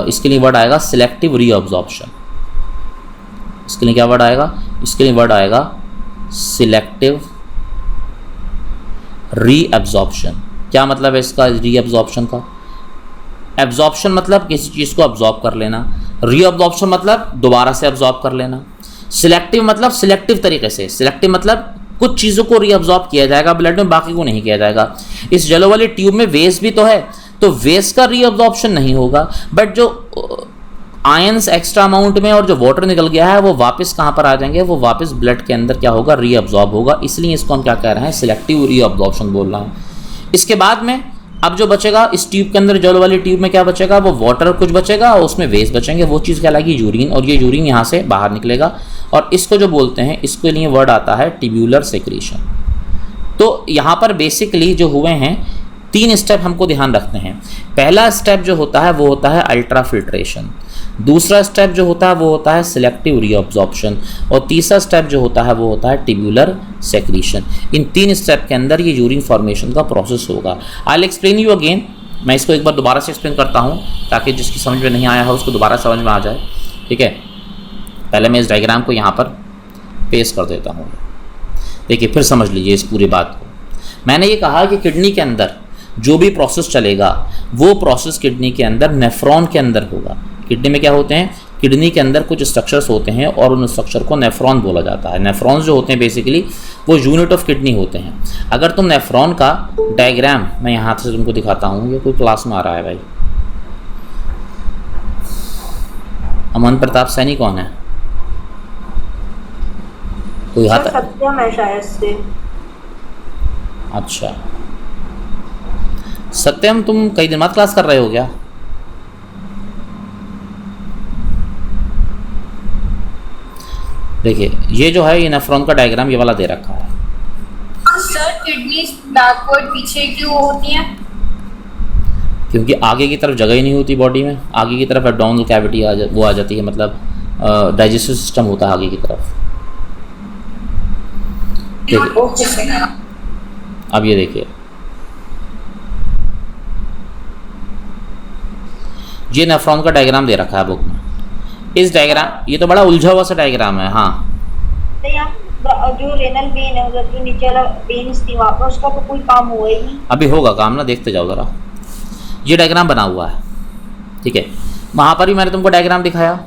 इसके लिए वर्ड आएगा सिलेक्टिव रीअब्जॉर्प्शन। इसके लिए क्या वर्ड आएगा? इसके लिए वर्ड आएगा सिलेक्टिव रीअब्जॉर्प्शन। क्या मतलब है इसका रीअब्जॉर्प्शन का? एब्जॉर्प्शन मतलब किसी चीज़ को अब्जॉर्ब कर लेना, रीअब्जॉर्प्शन मतलब दोबारा से अब्जॉर्ब कर लेना, सिलेक्टिव मतलब सिलेक्टिव तरीके से, सिलेक्टिव मतलब कुछ चीज़ों को रीअब्जॉर्ब किया जाएगा ब्लड में, बाकी को नहीं किया जाएगा। इस येलो वाली ट्यूब में वेस्ट भी तो है, तो वेस्ट का रीअब्जॉर्प्शन नहीं होगा, बट जो आयंस एक्स्ट्रा अमाउंट में और जो वाटर निकल गया है वो वापस कहाँ पर आ जाएंगे, वो वापस ब्लड के अंदर क्या होगा, रीअब्जॉर्ब होगा। इसलिए इसको हम क्या कह रहे हैं, सिलेक्टिव रीअब्जॉर्प्शन बोल रहा हूँ। इसके बाद में अब जो बचेगा इस ट्यूब के अंदर, जेलो वाली ट्यूब में क्या बचेगा, वो वाटर कुछ बचेगा और उसमें वेस्ट बचेंगे, वो चीज़ कहलाएगी यूरिन, और ये यूरिन यहाँ से बाहर निकलेगा, और इसको जो बोलते हैं, इसके लिए वर्ड आता है टिब्यूलर सेक्रेशन। तो यहाँ पर बेसिकली जो हुए हैं 3 स्टेप हमको ध्यान रखते हैं। पहला स्टेप जो होता है वो होता है अल्ट्रा फिल्ट्रेशन, दूसरा स्टेप जो होता है वो होता है सिलेक्टिव रीअब्जॉर्प्शन, और तीसरा स्टेप जो होता है वो होता है टिब्यूलर सेक्रेशन। इन 3 स्टेप के अंदर ये यूरिन फॉर्मेशन का प्रोसेस होगा। I will explain you again, मैं इसको एक बार दोबारा से एक्सप्लेन करता हूँ ताकि जिसकी समझ में नहीं आया हो उसको दोबारा समझ में आ जाए, ठीक है? पहले मैं इस डायग्राम को यहाँ पर पेश कर देता हूँ, देखिए फिर समझ लीजिए इस पूरी बात को। मैंने ये कहा कि किडनी के अंदर जो भी प्रोसेस चलेगा वो प्रोसेस किडनी के अंदर नेफ्रॉन के अंदर होगा। किडनी में क्या होते हैं, किडनी के अंदर कुछ स्ट्रक्चर्स होते हैं और उन स्ट्रक्चर को नेफ्रॉन बोला जाता है। नेफ्रॉन्स जो होते हैं बेसिकली वो यूनिट ऑफ किडनी होते हैं। अगर तुम नेफ्रॉन का डायग्राम मैं यहाँ से तुमको दिखाता हूँ, ये कोई क्लास में आ रहा है भाई। अमन प्रताप सैनी कौन है? कोई हाथ? सत्यम है शायद से। अच्छा सत्यम, तुम कई दिन बाद क्लास कर रहे हो क्या? देखिए ये जो है ये नेफ्रॉन का डायग्राम ये वाला दे रखा है। सर किडनीज बैकवर्ड पीछे क्यों होती हैं? क्योंकि आगे की तरफ जगह ही नहीं होती बॉडी में, आगे की तरफ एब्डोमिनल कैविटी आ जाती है, मतलब डाइजेस्टिव सिस्टम होता है आगे की तरफ। अब ये देखिए ये नेफ्रॉन का डायग्राम दे रखा है बुक में। इस डायग्राम, ये तो बड़ा उलझा हुआ सा डायग्राम है। हाँ, जो रेनल वेन है, जो नीचे वाला वेन्स थी वहाँ पर, उसका तो कोई काम हुआ ही नहीं। अभी होगा काम ना, देखते जाओ ज़रा। ये डायग्राम बना हुआ है, ठीक है। वहाँ पर भी मैंने तुमको डायग्राम दिखाया।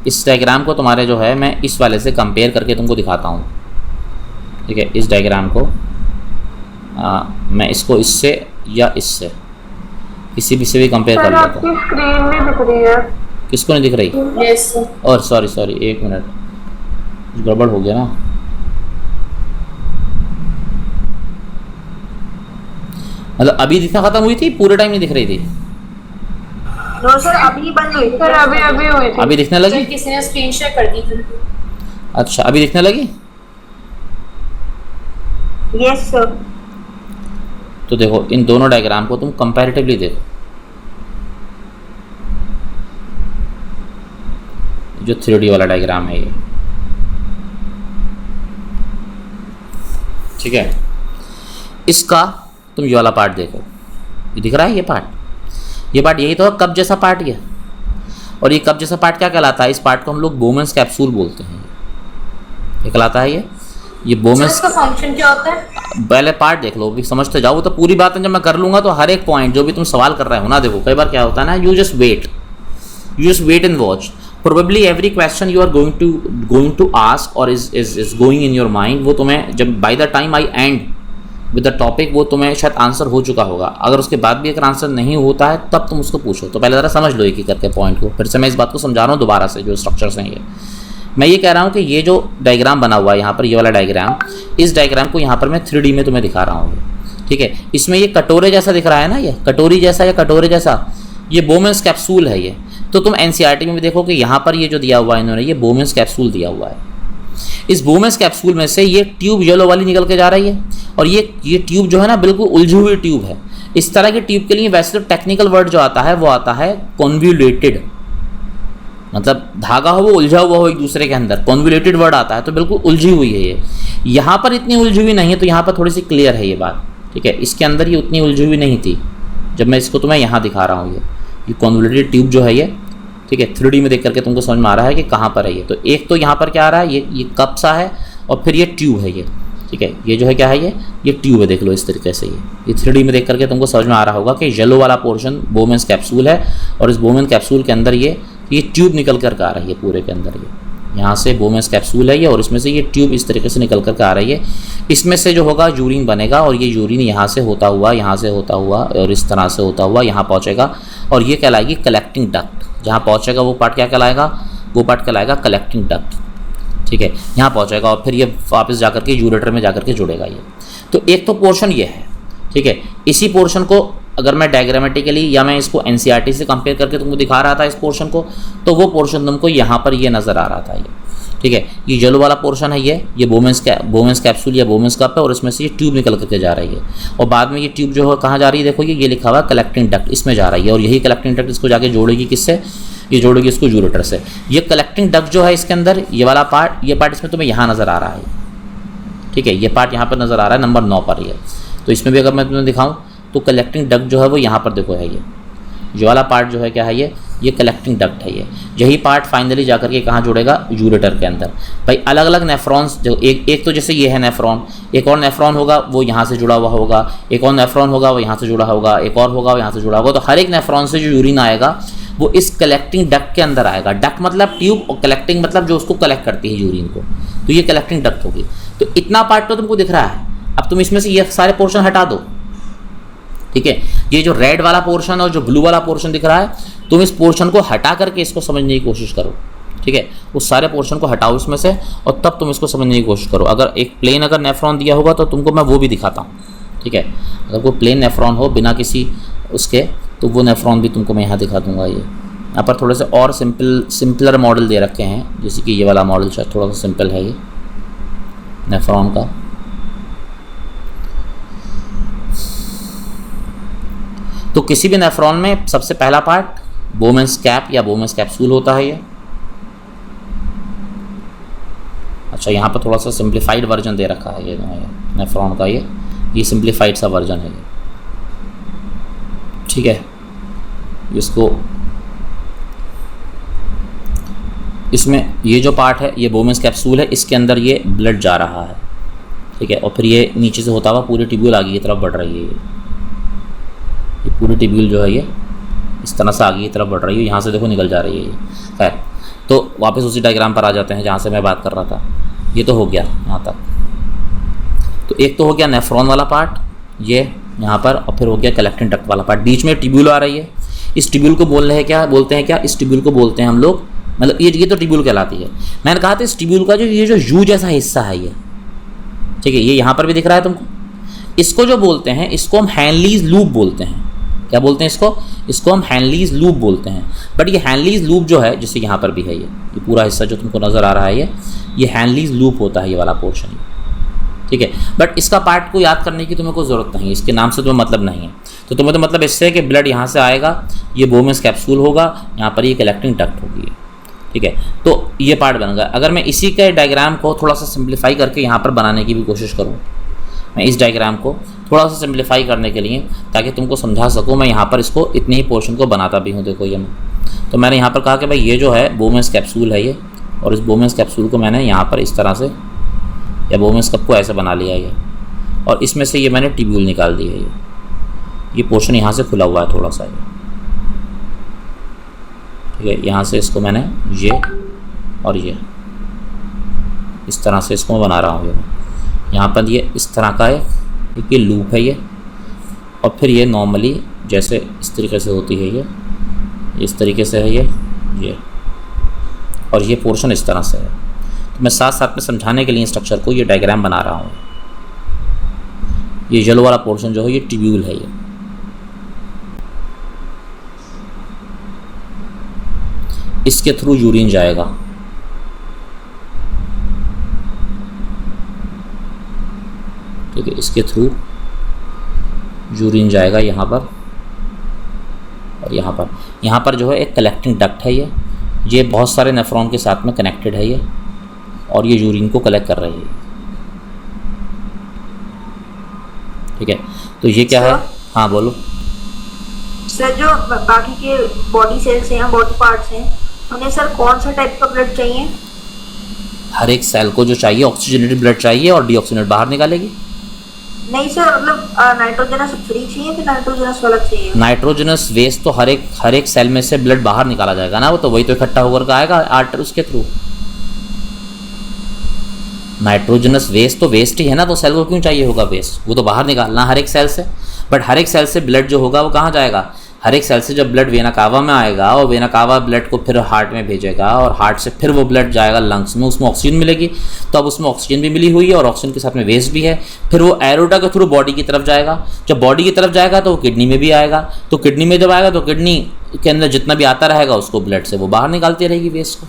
इस डायग्राम को तुम्हारे जो है मैं इस वाले से कंपेयर करके तुमको दिखाता हूँ, ठीक है। इस डायग्राम को मैं इसको इससे या इससे किसी भी से भी कंपेयर कर लेता हूँ। स्क्रीन नहीं दिख रही है। किसको नहीं दिख रही? यस। और सॉरी 1 मिनट, गड़बड़ हो गया ना। मतलब अभी दिखना खत्म हुई थी, पूरे टाइम नहीं दिख रही थी? नो सर, अभी बंद हुई सर, अभी हुई थी। अभी दिखने लगी? किसी ने स्क्रीन शेयर कर दी थी। अच्छा, अभी दिखने लगी? Yes sir. तो देखो इन दोनों डायग्राम को तुम कंपैरेटिवली देखो। जो 3D वाला डायग्राम है ये, ठीक है। इसका तुम ये वाला पार्ट देखो, ये दिख रहा है? ये पार्ट यही तो है, कप जैसा पार्ट ये। और ये कप जैसा पार्ट क्या कहलाता है? इस पार्ट को हम लोग बोमेंस कैप्सूल बोलते हैं। क्या कहलाता है ये बोमेंस। इसका फंक्शन क्या होता है? पहले पार्ट देख लो, भी समझते जाओ। वो तो पूरी बात जब मैं कर लूँगा तो हर एक पॉइंट जो भी तुम सवाल कर रहे हो ना, देखो कई बार क्या होता है ना, you just wait and watch. Probably every question you are going to ask or is going in your mind, वो तुम्हें जब by the time I end with the topic वो तुम्हें शायद आंसर हो चुका होगा। अगर उसके बाद भी अगर आंसर नहीं होता है तब तुम उसको पूछो। तो पहले ज़रा समझ लो एक एक करके पॉइंट को। फिर से मैं इस बात को समझा रहा हूँ दोबारा से, जो स्ट्रक्चर्स हैं ये। मैं ये कह रहा हूँ कि ये जो डायग्राम बना हुआ है यहाँ पर, ये वाला डायग्राम, इस डायग्राम को यहाँ पर मैं 3D में तुम्हें दिखा रहा हूँ, ठीक है। इसमें ये कटोरे जैसा दिख रहा है ना, ये कटोरी जैसा या कटोरे जैसा, ये बोमेंस कैप्सूल है ये। तो तुम एनसीईआरटी में भी देखो कि यहाँ पर ये जो दिया हुआ है इन्होंने, ये बोमेंस कैप्सूल दिया हुआ है। इस बोमेंस कैप्सूल में से ये ट्यूब येलो वाली निकल के जा रही है, और ये ट्यूब जो है ना बिल्कुल उलझी हुई ट्यूब है। इस तरह की ट्यूब के लिए वैसे तो टेक्निकल वर्ड जो आता है वो आता है कॉन्वोल्यूटेड, मतलब धागा हो वो उलझा हुआ हो एक दूसरे के अंदर, कॉन्वोल्यूटेड वर्ड आता है। तो बिल्कुल उलझी हुई है ये। यहाँ पर इतनी उलझी हुई नहीं है, तो यहाँ पर थोड़ी सी क्लियर है ये बात, ठीक है। इसके अंदर ये उतनी उलझी हुई नहीं थी जब मैं इसको तुम्हें यहाँ दिखा रहा हूँ। ये कॉन्वोल्यूटेड ट्यूब जो है ये, ठीक है, 3D में देख करके तुमको समझ में आ रहा है कि कहाँ पर है ये। तो एक तो यहाँ पर क्या आ रहा है, ये कप सा है, और फिर ये ट्यूब है ये, ठीक है। ये जो है क्या है, ये ट्यूब है, देख लो इस तरीके से। ये 3D में देख करके तुमको समझ में आ रहा होगा कि येलो वाला पोर्शन बोमेंस कैप्सूल है, और इस बोमेंस कैप्सूल के अंदर ये ट्यूब निकल कर आ रही है पूरे के अंदर। ये यहाँ से बोमेंस कैप्सूल है ये, और इसमें से ये ट्यूब इस तरीके से निकल कर आ रही है। इसमें से जो होगा यूरिन बनेगा, और ये यूरिन यहाँ से होता हुआ और इस तरह से होता हुआ यहाँ पहुँचेगा, और ये कहलाएगी कलेक्टिंग डक्ट। जहाँ पहुँचेगा वो पार्ट क्या कहलाएगा, वो पार्ट कहलाएगा कलेक्टिंग डक्ट, ठीक है। यहाँ पहुँचेगा और फिर ये वापस जाकर के यूरेटर में जाकर के जुड़ेगा ये। तो एक तो पोर्शन ये है, ठीक है। इसी पोर्शन को अगर मैं डायग्रामेटिकली या मैं इसको एनसीईआरटी से कंपेयर करके तुमको दिखा रहा था इस पोर्शन को, तो वो पोर्शन तुमको यहाँ पर ये नज़र आ रहा था ये, ठीक है। ये येलो वाला पोर्शन है ये बोमेंस कैप्सूल या बोमेंस कप है, और इसमें से ये ट्यूब निकल करके जा रही है। और बाद में ये ट्यूब जो है कहाँ जा रही है, देखो ये लिखा हुआ है कलेक्टिंग डक्ट, इसमें जा रही है। और यही कलेक्टिंग डक्ट इसको जाके जोड़ेगी किससे, ये जोड़ेगी इसको यूरेटर से। ये कलेक्टिंग डक्ट जो है इसके अंदर ये वाला पार्ट, ये पार्ट इसमें तुम्हें यहाँ नज़र आ रहा है, ठीक है। ये पार्ट यहाँ पर नज़र आ रहा है नंबर 9 पर ये। तो इसमें भी अगर मैं तुम्हें दिखाऊँ तो कलेक्टिंग डक्ट जो है वो यहाँ पर देखो है ये वाला पार्ट जो है क्या है, ये कलेक्टिंग डक्ट है ये। यही पार्ट फाइनली जाकर के कहाँ जुड़ेगा, यूरेटर के अंदर। भाई अलग अलग नेफ्रॉन्स जो एक तो जैसे ये है नेफ्रॉन, एक और नेफ्रॉन होगा वो यहाँ से जुड़ा हुआ होगा, एक और नेफ्रॉन होगा वो यहाँ से जुड़ा होगा, एक और होगा वो यहाँ से जुड़ा होगा। तो हर एक नेफ्रॉन से जो यूरिन आएगा वो इस कलेक्टिंग डक्ट के अंदर आएगा। डक्ट मतलब ट्यूब, और कलेक्टिंग मतलब जो उसको कलेक्ट करती है यूरिन को, तो ये कलेक्टिंग डक्ट होगी। तो इतना पार्ट तो तुमको दिख रहा है। अब तुम इसमें से ये सारे पोर्शन हटा दो, ठीक है। ये जो रेड वाला पोर्शन और जो ब्लू वाला पोर्शन दिख रहा है, तुम इस पोर्शन को हटा करके इसको समझने की कोशिश करो, ठीक है। उस सारे पोर्शन को हटाओ इसमें से, और तब तुम इसको समझने की कोशिश करो। अगर एक प्लेन अगर नेफ्रॉन दिया होगा तो तुमको मैं वो भी दिखाता हूँ, ठीक है। अगर कोई प्लेन नेफ्रॉन हो बिना किसी उसके, तो वो नेफ्रॉन भी तुमको मैं यहाँ दिखा दूँगा। ये यहाँ पर थोड़े से और सिंपलर मॉडल दे रखे हैं, जैसे कि ये वाला मॉडल शायद थोड़ा सा सिंपल है ये नेफ्रॉन का। तो किसी भी नेफ्रॉन में सबसे पहला पार्ट बोमेंस कैप या बोमेंस कैप्सूल होता है ये। अच्छा, यहाँ पर थोड़ा सा सिंप्लीफाइड वर्जन दे रखा है ये नेफ्रॉन का, ये सिंप्लीफाइड सा वर्जन है ये, ठीक है। इसको इसमें ये जो पार्ट है ये बोमेंस कैप्सूल है, इसके अंदर ये ब्लड जा रहा है, ठीक है। और फिर ये नीचे से होता हुआ पूरी ट्यूब्यूल आगे की तरफ बढ़ रही है। ये पूरी ट्यूब्यूल जो है ये इस तरह से आगे की तरफ बढ़ रही है, यहाँ से देखो निकल जा रही है ये। खैर, तो वापस उसी डायग्राम पर आ जाते हैं जहाँ से मैं बात कर रहा था। ये तो हो गया यहाँ तक। तो एक तो हो गया नेफ्रॉन वाला पार्ट ये यहाँ पर, और फिर हो गया कलेक्टिंग डक्ट वाला पार्ट। बीच में ट्यूब्यूल आ रही है। इस ट्यूब्यूल को बोलते हैं क्या, इस ट्यूब्यूल को बोलते हैं हम लोग, मतलब ये तो ट्यूब्यूल कहलाती है। मैंने कहा था इस ट्यूब्यूल का जो ये जो यू जैसा हिस्सा है ये, ठीक है, ये यहाँ पर भी दिख रहा है तुमको। इसको जो बोलते हैं, इसको हम हैनलीज लूप बोलते हैं। क्या बोलते हैं इसको हम हैनलीज लूप बोलते हैं। बट ये हैनलीज लूप जो है, जैसे यहाँ पर भी है ये पूरा हिस्सा जो तुमको नज़र आ रहा है ये हैनलीज लूप होता है, ये वाला पोर्शन, ठीक है। बट इसका पार्ट को याद करने की तुम्हें कोई ज़रूरत नहीं है, इसके नाम से तुम्हें मतलब नहीं है। तो तुम्हें तो मतलब इससे है कि ब्लड यहाँ से आएगा, ये बोमेंस कैप्सूल होगा, यहाँ पर ये कलेक्टिंग डक्ट होगी, ठीक है। तो ये पार्ट बन गया। अगर मैं इसी के डायग्राम को थोड़ा सा सिंप्लीफाई करके यहाँ पर बनाने की भी कोशिश करूँ, मैं इस डायग्राम को थोड़ा सा सिंप्लीफाई करने के लिए, ताकि तुमको समझा सकूँ, मैं यहाँ पर इसको इतने ही पोर्शन को बनाता भी हूँ। देखो ये तो मैंने यहाँ पर कहा कि भाई ये जो है बोमेंस कैप्सूल है ये, और इस बोमेंस कैप्सूल को मैंने यहाँ पर इस तरह से, या बोमेंस कप को ऐसे बना लिया ये, और इसमें से ये मैंने ट्यूब्यूल निकाल दी है। ये पोर्शन यहाँ से खुला हुआ है थोड़ा सा, ठीक है। यहाँ से इसको मैंने ये और ये इस तरह से इसको मैं बना रहा हूँ। यहाँ पर ये इस तरह का एक ये लूप है ये, और फिर ये नॉर्मली जैसे इस तरीके से होती है ये इस तरीके से है ये, और ये पोर्शन इस तरह से है। तो मैं साथ साथ में समझाने के लिए स्ट्रक्चर को ये डायग्राम बना रहा हूँ। ये येलो वाला पोर्शन जो है ये ट्यूब्यूल है ये, इसके थ्रू यूरिन जाएगा, ठीक है। इसके थ्रू यूरिन जाएगा यहाँ पर, और यहाँ पर जो है एक कलेक्टिंग डक्ट है ये बहुत सारे नेफ्रॉन के साथ में कनेक्टेड है ये, और ये यूरिन को कलेक्ट कर रही है, ठीक है। तो ये क्या है? हाँ बोलो सर। जो बाकी के बॉडी सेल्स हैं, बॉडी पार्ट्स हैं, उन्हें सर कौन सा टाइप का ब्लड चाहिए? हर एक सेल को जो चाहिए ऑक्सीजनेटेड ब्लड चाहिए, और डीऑक्सीजनेटेड बाहर निकालेगी। नहीं सर, मतलब नाइट्रोजनस फ्री चाहिए कि नाइट्रोजनस वाला चाहिए? नाइट्रोजनस वेस्ट तो हर एक सेल में से ब्लड बाहर निकाला जाएगा ना, वो तो वही तो इकट्ठा होकर के आएगा आर्टर उसके थ्रू। नाइट्रोजनस वेस्ट तो वेस्ट ही है ना, तो सेल को क्यों चाहिए होगा वेस्ट? वो तो बाहर निकालना हर एक सेल से। बट हर एक सेल से ब्लड जो होगा वो कहाँ जाएगा? हर एक सेल से जब ब्लड वेना कावा में आएगा, और वेना कावा ब्लड को फिर हार्ट में भेजेगा, और हार्ट से फिर वो ब्लड जाएगा लंग्स में, उसमें ऑक्सीजन मिलेगी। तो अब उसमें ऑक्सीजन भी मिली हुई है, और ऑक्सीजन के साथ में वेस्ट भी है। फिर वो एरोटा के थ्रू बॉडी की तरफ जाएगा। जब बॉडी की तरफ जाएगा तो वो किडनी में भी आएगा। तो किडनी में जब आएगा तो किडनी के अंदर जितना भी आता रहेगा उसको ब्लड से वो बाहर निकालती रहेगी वेस्ट को।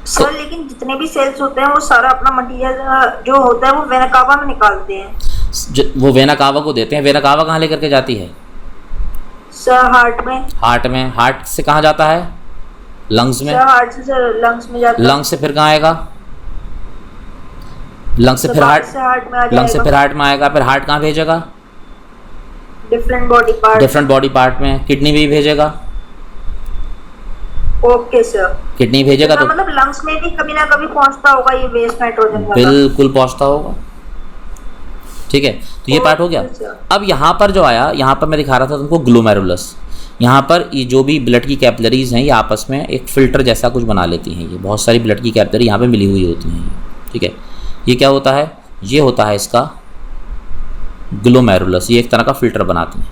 सर लेकिन जितने भी सेल्स होते हैं वो सारा अपना मटेरियल जो होता है वो वेना कावा में निकालते हैं। वो वेना कावा को देते हैं। वेना कावा कहाँ लेकर के जाती है? सर हार्ट में। हार्ट से कहाँ जाता है? लंग्स में। सर हार्ट से सर लंग्स में जाता है। लंग्स से फिर कहाँ आएगा? लंग्स से फिर हार्ट में आएगा। फिर हार्ट कहाँ भेजेगा? डिफरेंट बॉडी पार्ट में। किडनी भी भेजेगा। Okay sir. किडनी भेजेगा तो मतलब लंग्स में भी कभी ना कभी पहुंचता होगा ये वेस्ट नाइट्रोजन वाला। बिल्कुल पहुंचता होगा, ठीक है। तो ये पार्ट हो गया। अब यहाँ पर जो आया, यहाँ पर मैं दिखा रहा था तुमको ग्लोमेरुलस। यहाँ पर ये जो भी ब्लड की कैपिलरीज हैं ये आपस में एक फ़िल्टर जैसा कुछ बना लेती हैं। ये बहुत सारी ब्लड की कैपिलरी यहाँ पे मिली हुई होती हैं, ठीक है। ये क्या होता है? ये होता है इसका ग्लोमेरुलस। ये एक तरह का फ़िल्टर बनाती हैं।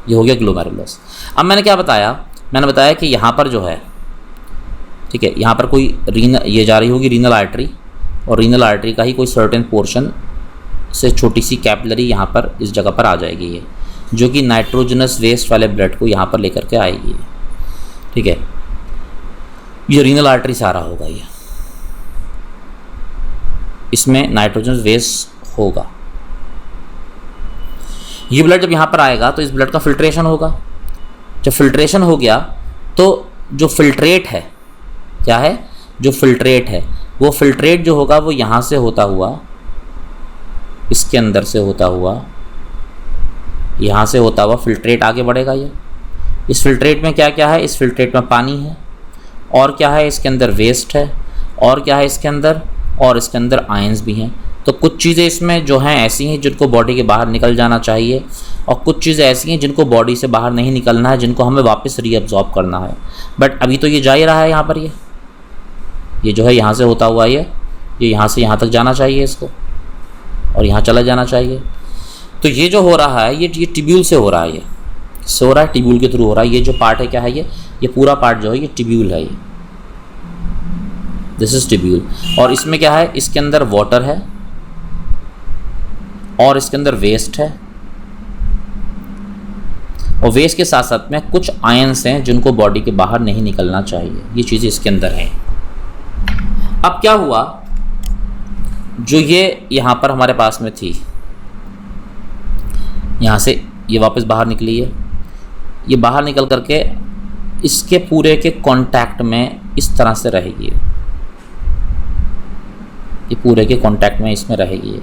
ये हो गया ग्लोमेरुलस। अब मैंने क्या बताया? मैंने बताया कि यहाँ पर जो है, ठीक है, यहाँ पर कोई ये जा रही होगी रीनल आर्टरी, और रीनल आर्टरी का ही कोई सर्टेन पोर्शन से छोटी सी कैपिलरी यहाँ पर इस जगह पर आ जाएगी ये, जो कि नाइट्रोजनस वेस्ट वाले ब्लड को यहाँ पर लेकर के आएगी, ठीक है। ये रीनल आर्टरी सारा होगा ये, इसमें नाइट्रोजन वेस्ट होगा। ये ब्लड जब यहाँ पर आएगा तो इस ब्लड का फिल्ट्रेशन होगा। जब फिल्ट्रेशन हो गया तो जो फिल्ट्रेट है, क्या है? जो फिल्ट्रेट है, वो फिल्ट्रेट जो होगा वो यहाँ से होता हुआ, इसके अंदर से होता हुआ, यहाँ से होता हुआ फिल्ट्रेट आगे बढ़ेगा। ये इस फिल्ट्रेट में क्या क्या है? इस फिल्ट्रेट में पानी है, और क्या है इसके अंदर, वेस्ट है, और क्या है इसके अंदर, और इसके अंदर आयंस भी हैं। तो कुछ चीज़ें इसमें जो हैं ऐसी हैं जिनको बॉडी के बाहर निकल जाना चाहिए, और कुछ चीज़ें ऐसी हैं जिनको बॉडी से बाहर नहीं निकलना है, जिनको हमें वापस रीअब्जॉर्ब करना है। बट अभी तो ये जा ही रहा है यहाँ पर, ये जो है यहाँ से होता हुआ ये यहाँ से यहाँ तक जाना चाहिए इसको, और यहाँ चला जाना चाहिए। तो ये जो हो रहा है ये टिब्यूल से हो रहा है, ये किससे हो रहा है, टिब्यूल के थ्रू हो रहा है। ये जो पार्ट है क्या है, ये पूरा पार्ट जो है ये टिब्यूल है, ये दिस इज टिब्यूल। और इसमें क्या है, इसके अंदर वाटर है और इसके अंदर वेस्ट है, और वेस्ट के साथ साथ में कुछ आयंस हैं जिनको बॉडी के बाहर नहीं निकलना चाहिए। ये चीज़ें इसके अंदर हैं। अब क्या हुआ, जो ये यहाँ पर हमारे पास में थी, यहाँ से ये वापस बाहर निकली है, ये बाहर निकल करके इसके पूरे के कांटेक्ट में इस तरह से रहेगी, ये पूरे के कांटेक्ट में इसमें रहेगी,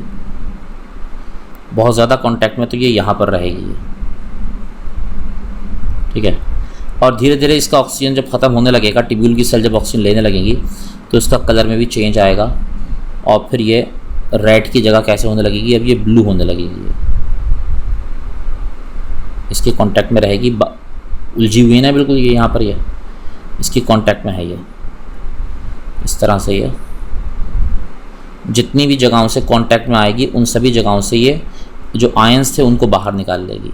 बहुत ज़्यादा कांटेक्ट में तो ये यहाँ पर रहेगी, ठीक है। और धीरे धीरे इसका ऑक्सीजन जब ख़त्म होने लगेगा, टिब्यूल की सेल जब ऑक्सीजन लेने लगेंगी तो इसका कलर में भी चेंज आएगा, और फिर ये रेड की जगह कैसे होने लगेगी, अब ये ब्लू होने लगेगी, इसके कांटेक्ट में रहेगी, उलझी हुई है ना बिल्कुल, ये यहाँ पर ये इसकी कांटेक्ट में है, ये इस तरह से ये जितनी भी जगहों से कांटेक्ट में आएगी उन सभी जगहों से ये जो आयंस थे उनको बाहर निकाल लेगी,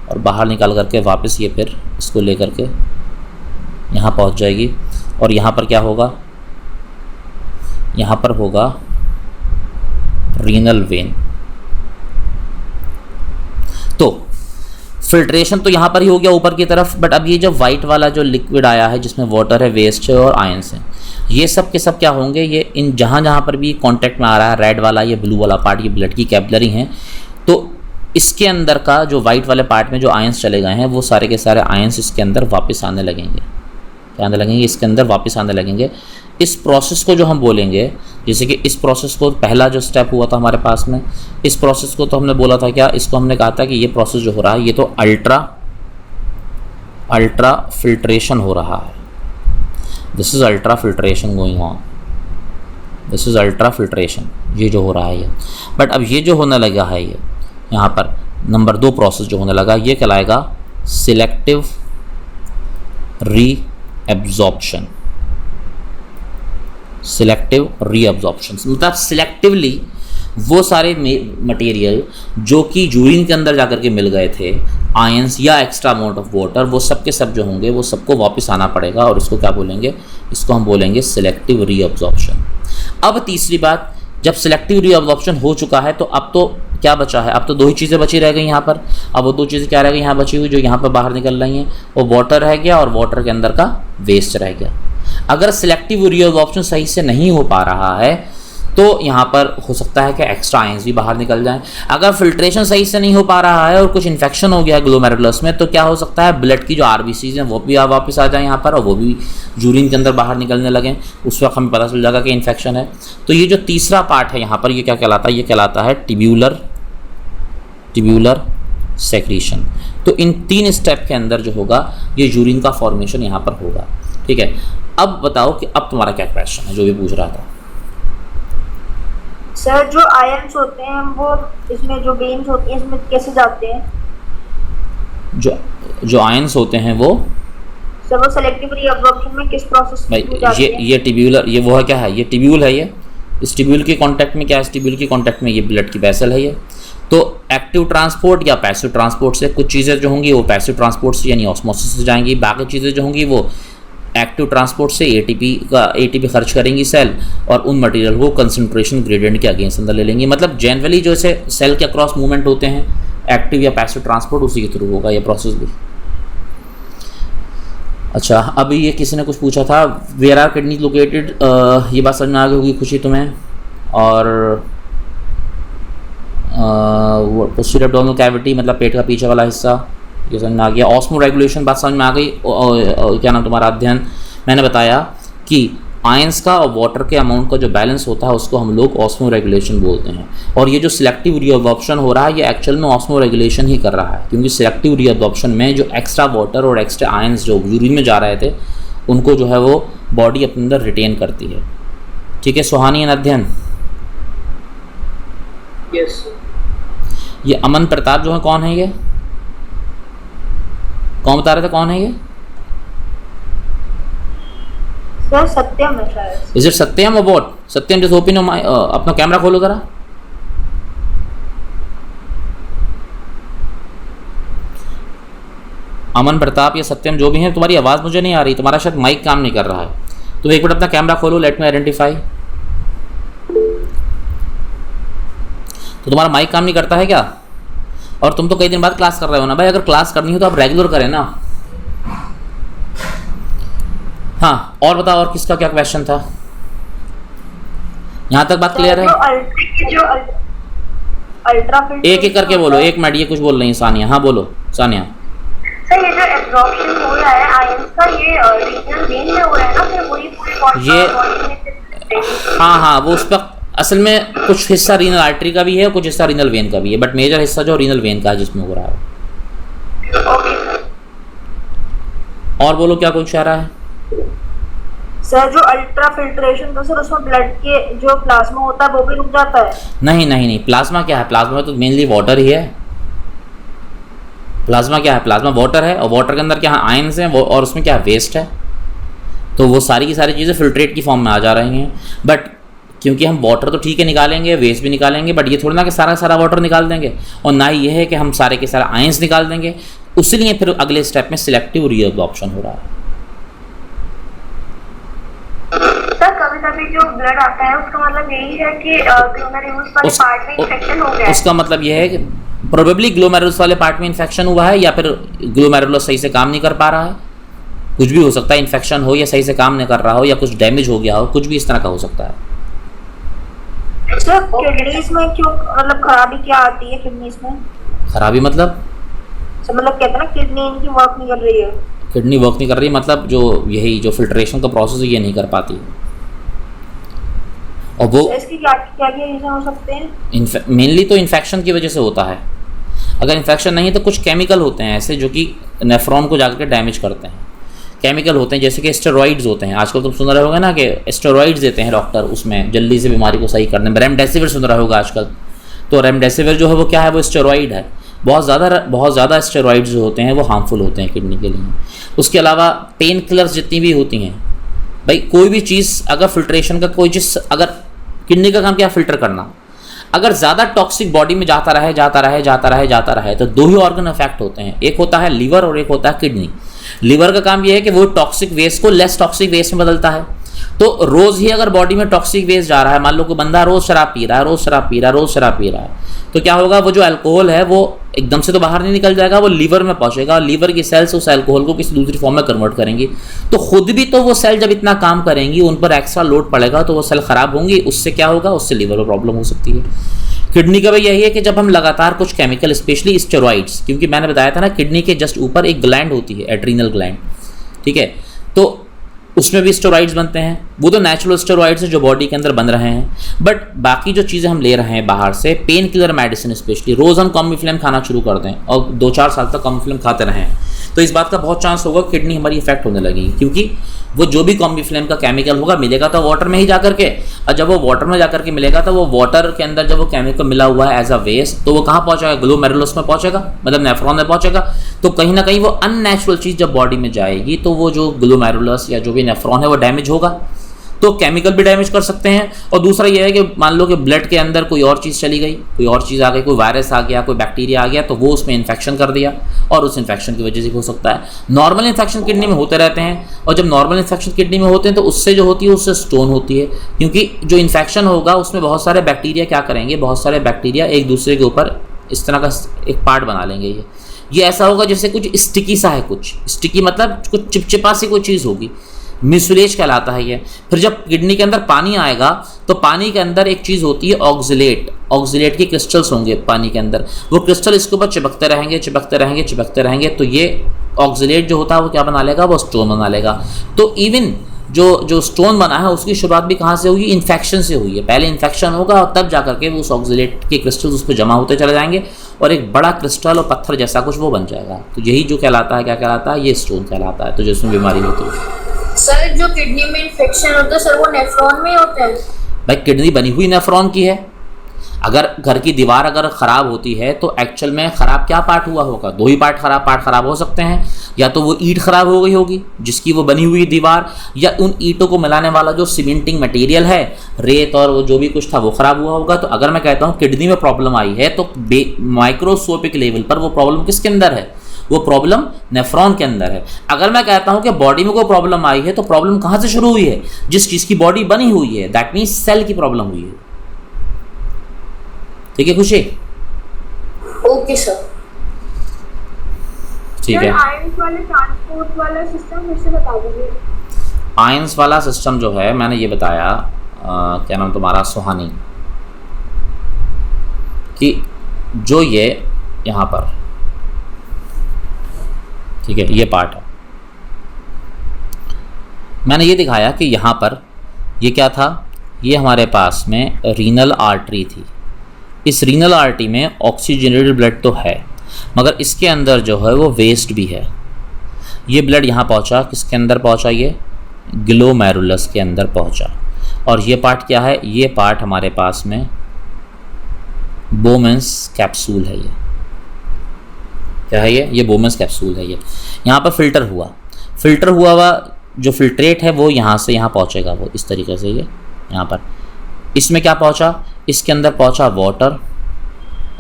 और बाहर निकाल करके वापस ये फिर इसको ले करके यहाँ पहुँच जाएगी। और यहाँ पर क्या होगा, यहाँ पर होगा रीनल वेन। तो फिल्ट्रेशन तो यहाँ पर ही हो गया ऊपर की तरफ, बट अब ये जो वाइट वाला जो लिक्विड आया है जिसमें वाटर है, वेस्ट है और आयंस है, ये सब के सब क्या होंगे, ये इन जहाँ पर भी कांटेक्ट में आ रहा है रेड वाला, ये ब्लू वाला पार्ट, ये ब्लड की कैपिलरी हैं, तो इसके अंदर का जो वाइट वाले पार्ट में जो आयंस चले गए हैं वो सारे के सारे आयंस इसके अंदर वापस आने लगेंगे, क्या आने लगेंगे, इसके अंदर वापस आने लगेंगे। इस प्रोसेस को जो हम बोलेंगे, जैसे कि इस प्रोसेस को पहला जो स्टेप हुआ था हमारे पास में, इस प्रोसेस को तो हमने बोला था क्या, इसको हमने कहा था कि ये प्रोसेस जो हो रहा है ये तो अल्ट्रा फिल्ट्रेशन हो रहा है, this is ultra filtration going on, this is ultra filtration, ये जो हो रहा है ये। बट अब ये जो होने लगा है, ये यहाँ पर नंबर 2 प्रोसेस जो होने लगा, ये कहलाएगा सिलेक्टिव रीअब्जॉर्प्शन। सिलेक्टिव रीअब्जॉर्प्शन मतलब सिलेक्टिवली वो सारे मटेरियल जो कि यूरिन के अंदर जाकर के मिल गए थे, आयंस या एक्स्ट्रा अमाउंट ऑफ वाटर, वो सब के सब जो होंगे वो सबको वापस आना पड़ेगा, और इसको क्या बोलेंगे, इसको हम बोलेंगे सिलेक्टिव रीअब्जॉर्प्शन। अब तीसरी बात, जब सिलेक्टिव रीअब्जॉर्प्शन हो चुका है तो अब तो क्या बचा है, अब तो 2 ही चीज़ें बची रह गई यहाँ पर। अब वो 2 चीज़ें क्या रह गई यहाँ बची हुई जो यहाँ पर बाहर निकल रही हैं, वो वाटर रह गया और वाटर के अंदर का वेस्ट रह गया। अगर सिलेक्टिव रीअब्जॉर्प्शन सही से नहीं हो पा रहा है तो यहाँ पर हो सकता है कि एक्स्ट्रा आयंस भी बाहर निकल जाएं। अगर फिल्ट्रेशन सही से नहीं हो पा रहा है और कुछ इन्फेक्शन हो गया ग्लोमेरुलस में, तो क्या हो सकता है, ब्लड की जो आरबीसीज हैं वो भी वापस आ जाए यहाँ पर, और वो भी यूरिन के अंदर बाहर निकलने लगें, उस वक्त हमें पता चल जाएगा कि इन्फेक्शन है। तो ये जो तीसरा पार्ट है यहाँ पर, ये क्या कहलाता है, ये कहलाता है टिब्यूलर सेक्रीशन। तो इन 3 स्टेप के अंदर जो होगा ये यूरिन का फॉर्मेशन यहाँ पर होगा, ठीक है। अब बताओ कि अब तुम्हारा क्या क्वेश्चन है जो भी पूछ रहा था। सर जो आयंस होते हैं वो इसमें जो वेन्स होती हैं इसमें कैसे जाते हैं? जो आयंस होते हैं वो सर वो सेलेक्टिव रीअब्जॉर्प्शन में किस प्रोसेस से जाते हैं? ये टिब्यूलर, ये वो है क्या है, ये टिब्यूल है, ये इस टिब्यूल के कांटेक्ट में क्या है, इस टिब्यूल के कांटेक्ट में ये ब्लड की वेसल है ये। तो एक्टिव ट्रांसपोर्ट या पैसिव ट्रांसपोर्ट से, कुछ चीज़ें जो होंगी वो पैसिव ट्रांसपोर्ट से यानी ऑस्मोसिस से जाएंगी, बाकी चीज़ें जो होंगी वो एक्टिव ट्रांसपोर्ट से एटीपी खर्च करेंगी सेल, और उन मटेरियल को कंसंट्रेशन ग्रेडियंट के अगेंस्ट अंदर ले लेंगी। मतलब जनरली जो से सेल के अक्रॉस मूवमेंट होते हैं एक्टिव या पैसिव ट्रांसपोर्ट, उसी के थ्रू होगा ये प्रोसेस भी। अच्छा, अभी ये किसी ने कुछ पूछा था, वेयर आर किडनी लोकेटेड, ये बात समझ में आ गई होगी खुशी तुम्हें। और पोस्टीरियर एब्डोमिनल कैविटी मतलब पेट का पीछे वाला हिस्सा, ये समझ में आ गया। ऑस्मो रेगुलेशन बात समझ में आ गई। क्या नाम तुम्हारा अध्ययन, मैंने बताया कि आयंस का और वाटर के अमाउंट का जो बैलेंस होता है उसको हम लोग ऑस्मो रेगुलेशन बोलते हैं। और ये जो सिलेक्टिव रीअब्जॉर्प्शन हो रहा है ये एक्चुअल में ऑस्मो रेगुलेशन ही कर रहा है, क्योंकि सिलेक्टिव रीअब्जॉर्प्शन में जो एक्स्ट्रा वाटर और एक्स्ट्रा आयंस जो यूरिन में जा रहे थे उनको जो है वो बॉडी अपने अंदर रिटेन करती है। ठीक है सुहानी एंड अध्ययन। यस। ये अमन प्रताप जो है कौन है, ये कौन बता रहे थे कौन है ये? सर सत्यम है शायद। इज इट सत्यम और what? Satyam just open your अपना कैमरा खोलो जरा। अमन प्रताप या सत्यम जो भी है, तुम्हारी आवाज़ मुझे नहीं आ रही, तुम्हारा शायद माइक काम नहीं कर रहा है। तुम एक मिनट अपना कैमरा खोलो, लेट मी आइडेंटिफाई। तो तुम्हारा माइक काम नहीं करता है क्या? और तुम तो कई दिन बाद क्लास कर रहे हो ना भाई, अगर क्लास करनी हो तो आप रेगुलर करें ना। हाँ और बताओ, और किसका क्या क्वेश्चन था? यहाँ तक बात क्लियर है? एक एक करके बोलो, एक मिनट, ये कुछ बोल रही है सानिया। हाँ बोलो सानिया। सर ये जो एब्जॉर्प्शन हो रहा है आयंस का, ये रीजनल वेन में हो रहा है ना, फिर वही पूरी बॉडी में? हाँ वो उस पर असल में कुछ हिस्सा रीनल आर्टरी का भी है, कुछ हिस्सा रीनल वेन का भी है, बट मेजर हिस्सा जो रीनल वेन का है जिसमें हो रहा है। और बोलो क्या कुछ आ रहा है? सर जो अल्ट्रा फिल्ट्रेशन तो सर उसमें ब्लड के जो प्लाज्मा होता है वो भी रुक जाता है? नहीं, प्लाज्मा क्या है? प्लाज्मा में तो मेनली वाटर ही है। प्लाज्मा क्या है? प्लाज्मा वाटर है, और वाटर के अंदर क्या है? आयंस हैं, और उसमें क्या है? वेस्ट है। तो वो सारी की सारी चीज़ें फिल्ट्रेट की फॉर्म में आ जा रही हैं। बट क्योंकि हम वाटर तो ठीक है निकालेंगे, वेस्ट भी निकालेंगे, बट ये थोड़ा ना कि सारा सारा वाटर निकाल देंगे, और ना ही ये है कि हम सारे के सारे आयंस निकाल देंगे। उसलिए फिर अगले स्टेप में सिलेक्टिव रीअब्जॉर्प्शन हो रहा है। सर कभी-कभी जो ब्लड आता है उसका मतलब यही है कि ग्लोमेरुलस वाले पार्ट में इन्फेक्शन हो गया है? उसका मतलब यह है कि प्रोबेबली ग्लोमेरुलस वाले पार्ट में इन्फेक्शन हुआ है, या फिर ग्लोमेरुलस सही से काम नहीं कर पा रहा है। कुछ भी हो सकता है, इन्फेक्शन हो या सही से काम नहीं कर रहा हो या कुछ डैमेज हो गया हो, कुछ भी इस तरह का हो सकता है। सर किडनीज में क्यों मतलब खराबी क्या आती है किडनीज में? खराबी मतलब? सर मतलब कहते हैं ना किडनी इनकी वर्क नहीं कर रही है। किडनी वर्क नहीं कर रही मतलब जो यही जो फिल्ट्रेशन का प्रोसेस है ये नहीं कर पाती, और वो इसकी क्या रीजन हो सकते हैं? मेनली तो इन्फेक्शन की वजह से होता है। अगर इन्फेक्शन नहीं है तो कुछ केमिकल होते हैं ऐसे जो कि नेफ्रॉन को जाकर के डैमेज करते हैं। केमिकल होते हैं जैसे कि स्टेरॉइड्स होते हैं, आजकल तुम सुन रहे होगे ना कि स्टेरॉइड्स देते हैं डॉक्टर, उसमें जल्दी से बीमारी को सही करने में। रेमडेसिविर सुन रहा होगा आजकल, तो रेमडेसिविर जो है वो क्या है? वो स्टेरॉइड है। बहुत ज़्यादा स्टेरॉइड्स जो होते हैं वो हार्मफुल होते हैं किडनी के लिए। उसके अलावा पेन किलर्स जितनी भी होती हैं, भाई कोई भी चीज़ अगर फिल्ट्रेशन का कोई चीज़, अगर किडनी का काम क्या? फिल्टर करना। अगर ज़्यादा टॉक्सिक बॉडी में जाता रहे तो दो ही ऑर्गन अफेक्ट होते हैं, एक होता है लीवर और एक होता है किडनी। लीवर का काम यह है कि वो टॉक्सिक वेस्ट को लेस टॉक्सिक वेस्ट में बदलता है। तो रोज़ ही अगर बॉडी में टॉक्सिक वेस्ट जा रहा है, मान लो कोई बंदा रोज़ शराब पी रहा है, तो क्या होगा? वो जो अल्कोहल है वो एकदम से तो बाहर नहीं निकल जाएगा, वो लीवर में पहुंचेगा, और लीवर की सेल्स उस अल्कोहल को किसी दूसरी फॉर्म में कन्वर्ट करेंगी। तो खुद भी तो वो सेल जब इतना काम करेंगी, उन पर एक्स्ट्रा लोड पड़ेगा तो वो सेल खराब होंगी। उससे क्या होगा? उससे लीवर में प्रॉब्लम हो सकती है। किडनी का भी यही है कि जब हम लगातार कुछ केमिकल, स्पेशली स्टेरॉइड्स, क्योंकि मैंने बताया था ना किडनी के जस्ट ऊपर एक ग्लैंड होती है, एड्रीनल ग्लैंड, ठीक है, तो उसमें भी स्टेरॉइड्स बनते हैं। वो तो नेचुरल स्टेरॉइड्स हैं जो बॉडी के अंदर बन रहे हैं, बट बाकी जो चीज़ें हम ले रहे हैं बाहर से, पेन किलर मेडिसिन स्पेशली, रोज़ हम कॉम्बिफ्लेम खाना शुरू कर दें और 2-4 साल तक कॉम्बिफ्लेम खाते रहें, तो इस बात का बहुत चांस होगा किडनी हमारी इफेक्ट होने लगेगी। क्योंकि वो जो भी कॉम्बिफ्लेम का केमिकल होगा मिलेगा तो वाटर में ही जाकर के, और जब वो वाटर में जाकर के मिलेगा तो वो वाटर के अंदर जब वो केमिकल मिला हुआ है एज अ वेस्ट, तो वो कहाँ पहुँचेगा? ग्लोमेरुलस में पहुँचेगा, मतलब नेफ्रॉन में पहुँचेगा। तो कहीं ना कहीं वो अननेचुरल चीज़ जब बॉडी में जाएगी तो वो जो ग्लोमेरुलस या जो भी नेफ्रॉन है वो डैमेज होगा, तो केमिकल भी डैमेज कर सकते हैं। और दूसरा ये है कि मान लो कि ब्लड के अंदर कोई और चीज़ चली गई, कोई और चीज़ आ गई, कोई वायरस आ गया, कोई बैक्टीरिया आ गया, तो वो उसमें इन्फेक्शन कर दिया, और उस इन्फेक्शन की वजह से हो सकता है। नॉर्मल इन्फेक्शन किडनी में होते रहते हैं, और जब नॉर्मल इन्फेक्शन किडनी में होते हैं तो उससे जो होती है उससे स्टोन होती है, क्योंकि जो इन्फेक्शन होगा उसमें बहुत सारे बैक्टीरिया क्या करेंगे? बहुत सारे बैक्टीरिया एक दूसरे के ऊपर इस तरह का एक पार्ट बना लेंगे। ये ऐसा होगा जैसे कुछ स्टिकी सा है, कुछ स्टिकी मतलब कुछ चिपचिपा सी कोई चीज़ होगी, म्यूसिलेज कहलाता है ये। फिर जब किडनी के अंदर पानी आएगा तो पानी के अंदर एक चीज़ होती है ऑक्जिलेट के क्रिस्टल्स होंगे पानी के अंदर, वो क्रिस्टल इसके ऊपर चिपकते रहेंगे, तो ये ऑक्जिलेट जो होता है वो क्या बना लेगा? वो स्टोन बना लेगा। तो इवन जो स्टोन बना है उसकी शुरुआत भी कहाँ से हुई? इन्फेक्शन से हुई है। पहले इन्फेक्शन होगा और तब जाकर के वो उस ऑक्जिलेट के क्रिस्टल्स उस पर जमा होते चले जाएंगे, और एक बड़ा क्रिस्टल और पत्थर जैसा कुछ वो बन जाएगा। तो यही जो कहलाता है, क्या कहलाता है? ये स्टोन कहलाता है। तो जिसमें बीमारी होती है। सर जो किडनी में इन्फेक्शन होता है सर वो नेफ्रॉन में ही होता है? भाई किडनी बनी हुई नेफ्रॉन की है। अगर घर की दीवार अगर ख़राब होती है तो एक्चुअल में ख़राब क्या पार्ट हुआ होगा? दो ही पार्ट ख़राब हो सकते हैं। या तो वो ईंट ख़राब हो गई होगी जिसकी वो बनी हुई दीवार, या उन ईंटों को मिलाने वाला जो सीमेंटिंग मटेरियल है, रेत और वो जो भी कुछ था वो ख़राब हुआ होगा। तो अगर मैं कहता हूँ किडनी में प्रॉब्लम आई है तो माइक्रोस्कोपिक लेवल पर वो प्रॉब्लम किसके अंदर है? वो प्रॉब्लम नेफ्रॉन के अंदर है। अगर मैं कहता हूँ कि बॉडी में कोई प्रॉब्लम आई है तो प्रॉब्लम कहाँ से शुरू हुई है? जिस चीज़ की बॉडी बनी हुई है, दैट मीन्स सेल की प्रॉब्लम हुई है। ठीक है खुशी? Okay sir. ठीक है। आयंस वाले ट्रांसपोर्ट वाला सिस्टम फिर से बता दीजिए। आयंस वाला सिस्टम जो है मैंने ये बताया, क्या नाम तुम्हारा, सुहानी, कि जो ये यहाँ पर, ठीक है, ये पार्ट है, मैंने ये दिखाया कि यहाँ पर ये क्या था, ये हमारे पास में रीनल आर्टरी थी। इस रीनल आर्टरी में ऑक्सीजनेटेड ब्लड तो है मगर इसके अंदर जो है वो वेस्ट भी है। ये ब्लड यहाँ पहुँचा, किसके अंदर पहुँचा? ये ग्लोमेरुलस के अंदर पहुँचा। और ये पार्ट क्या है? ये पार्ट हमारे पास में बोमेंस कैप्सूल है। ये क्या है? ये बोमेंस कैप्सूल है। ये यहाँ पर फिल्टर हुआ जो फिल्ट्रेट है वो यहाँ से यहाँ पहुँचेगा, वो इस तरीके से। ये यहाँ पर इसमें क्या पहुँचा? इसके अंदर पहुँचा वाटर,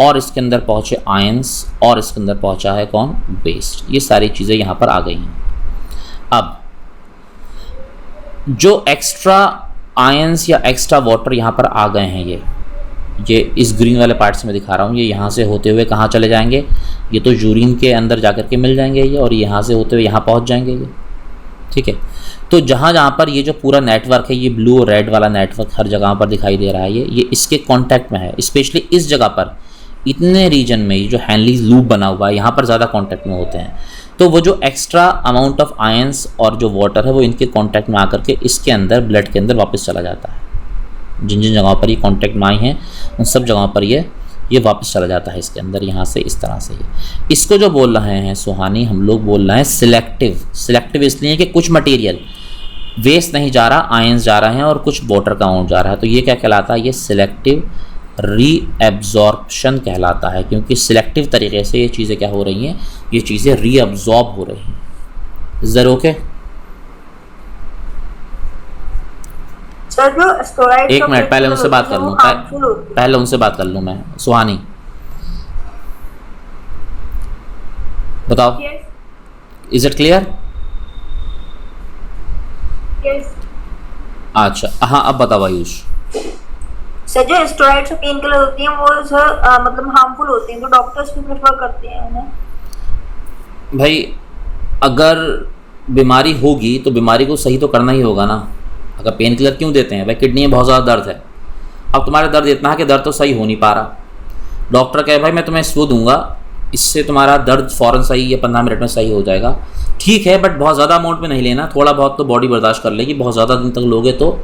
और इसके अंदर पहुँचे आयंस, और इसके अंदर पहुँचा है कौन? वेस्ट। ये सारी चीज़ें यहाँ पर आ गई हैं। अब जो एक्स्ट्रा आयंस या एक्स्ट्रा वाटर यहाँ पर आ गए हैं, ये इस ग्रीन वाले पार्ट से मैं दिखा रहा हूँ, ये यहाँ से होते हुए कहाँ चले जाएंगे? ये तो यूरिन के अंदर जा कर के मिल जाएंगे ये, और यहाँ से होते हुए यहाँ पहुँच जाएंगे ये। ठीक है, तो जहाँ पर ये जो पूरा नेटवर्क है, ये ब्लू और रेड वाला नेटवर्क हर जगह पर दिखाई दे रहा है, ये इसके कांटेक्ट में है। स्पेशली इस जगह पर, इतने रीजन में, ये जो हैनलीज लूप बना हुआ है, यहाँ पर ज़्यादा कांटेक्ट में होते हैं। तो वो जो एक्स्ट्रा अमाउंट ऑफ आयंस और जो वाटर है वो इनके कांटेक्ट में आकर के इसके अंदर, ब्लड के अंदर वापस चला जाता है। जिन जिन जगहों पर ये कांटेक्ट में आई हैं उन सब जगहों पर ये वापस चला जाता है इसके अंदर, यहाँ से इस तरह से। इसको जो बोल रहे हैं सुहानी, हम लोग बोल रहे हैं सिलेक्टिव इसलिए कि कुछ मटेरियल वेस्ट नहीं जा रहा, आयंस जा रहे हैं, और कुछ वाटर का अमाउंट जा रहा है। तो ये क्या कहलाता है? ये सिलेक्टिव रीअब्जॉर्प्शन कहलाता है, क्योंकि सिलेक्टिव तरीके से ये चीज़ें क्या हो रही हैं? ये चीज़ें रीअब्जॉर्ब हो रही हैं। Is that okay? एक मिनट, पहले उनसे बात कर लूँ, पहले उनसे बात कर लूँ मैं। सुहानी बताओ, इज इट क्लियर? अच्छा हाँ, अब बताओ आयुष। सर जो स्टेरॉइड्स और पेन किलर होती हैं वो सर मतलब हार्मफुल होते हैं, तो डॉक्टर्स भी प्रेफर करते हैं उन्हें। भाई अगर बीमारी होगी तो बीमारी को सही तो करना ही होगा ना। अगर पेन किलर क्यों देते हैं? भाई किडनी में बहुत ज़्यादा दर्द है, अब तुम्हारा दर्द इतना है कि दर्द तो सही हो नहीं पा रहा, डॉक्टर कहे भाई मैं तुम्हें इसको दूंगा, इससे तुम्हारा दर्द फ़ौरन सही या 15 मिनट में सही हो जाएगा। ठीक है, बट बहुत ज़्यादा अमाउंट में नहीं लेना, थोड़ा बहुत तो बॉडी बर्दाश्त कर लेगी, बहुत ज़्यादा दिन तक लोगे तो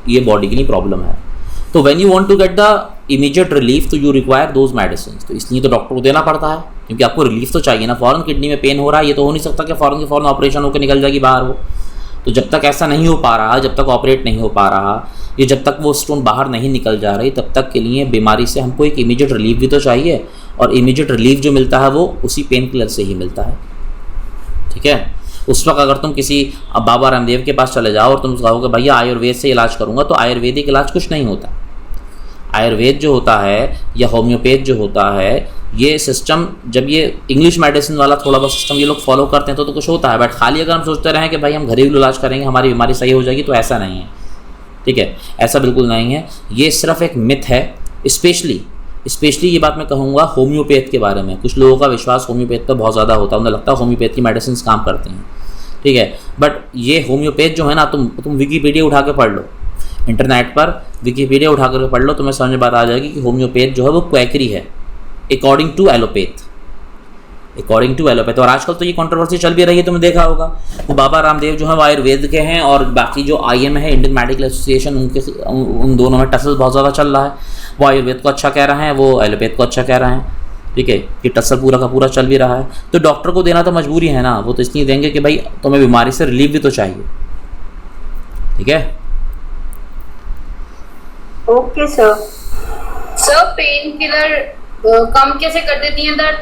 ये बॉडी के लिए प्रॉब्लम है। तो when you want to get the immediate relief तो यू रिक्वायर दोज मेडिसिन, तो इसलिए तो डॉक्टर को देना पड़ता है, क्योंकि आपको रिलीफ तो चाहिए ना। फ़ौरन किडनी में पेन हो रहा है, ये तो हो नहीं सकता कि फ़ौरन के फ़ौरन ऑपरेशन होकर निकल जाएगी बाहर वो। तो जब तक ऐसा नहीं हो पा रहा, जब तक ऑपरेट नहीं हो पा रहा, या जब तक वो स्टोन बाहर नहीं निकल जा रही, तब तक के लिए बीमारी से हमको एक इमीडिएट रिलीफ भी तो चाहिए, और इमीडिएट रिलीफ जो मिलता है वो उसी पेन किलर से ही मिलता है। ठीक है, उस वक्त अगर तुम किसी बाबा रामदेव के पास चले जाओ और तुम कहोगे भैया आयुर्वेद से इलाज करूँगा, तो आयुर्वेदिक इलाज कुछ नहीं होता। आयुर्वेद जो होता है या होम्योपैथ जो होता है, ये सिस्टम जब ये इंग्लिश मेडिसिन वाला थोड़ा बहुत सिस्टम ये लोग फॉलो करते हैं तो कुछ होता है, बट खाली अगर हम सोचते रहें कि भाई हम घरेलू इलाज करेंगे हमारी बीमारी सही हो जाएगी, तो ऐसा नहीं है। ठीक है, ऐसा बिल्कुल नहीं है, ये सिर्फ एक मिथ है। स्पेशली ये बात मैं कहूँगा होम्योपैथ के बारे में। कुछ लोगों का विश्वास होम्योपैथ पर बहुत ज़्यादा होता है, उन्हें लगता है होम्योपैथ की मेडिसिन काम करती हैं। ठीक है, बट ये होम्योपैथ जो है ना, तुम विकीपीडिया उठा के पढ़ लो, इंटरनेट पर विकीपीडिया उठा कर पढ़ लो, तुम्हें समझ में बात आ जाएगी कि होम्योपैथ जो है वो क्वैकरी है अकॉर्डिंग टू एलोपैथ। और आजकल तो ये कंट्रोवर्सी चल भी रही है, तुमने देखा होगा। वो बाबा रामदेव जो है वो आयुर्वेद के हैं, और बाकी जो IM है, इंडियन मेडिकल एसोसिएशन, उन दोनों में टसल बहुत ज़्यादा चल रहा है। वो आयुर्वेद को अच्छा कह रहे हैं, वो एलोपैथ को अच्छा कह रहे हैं। ठीक है, ये टसल पूरा का पूरा चल भी रहा है। तो डॉक्टर को देना तो मजबूरी है ना, वो तो इसलिए देंगे कि भाई तुम्हें बीमारी से रिलीफ भी तो चाहिए। ठीक है? Okay sir. Sir pain killer कम कैसे कर देती हैं दर्द?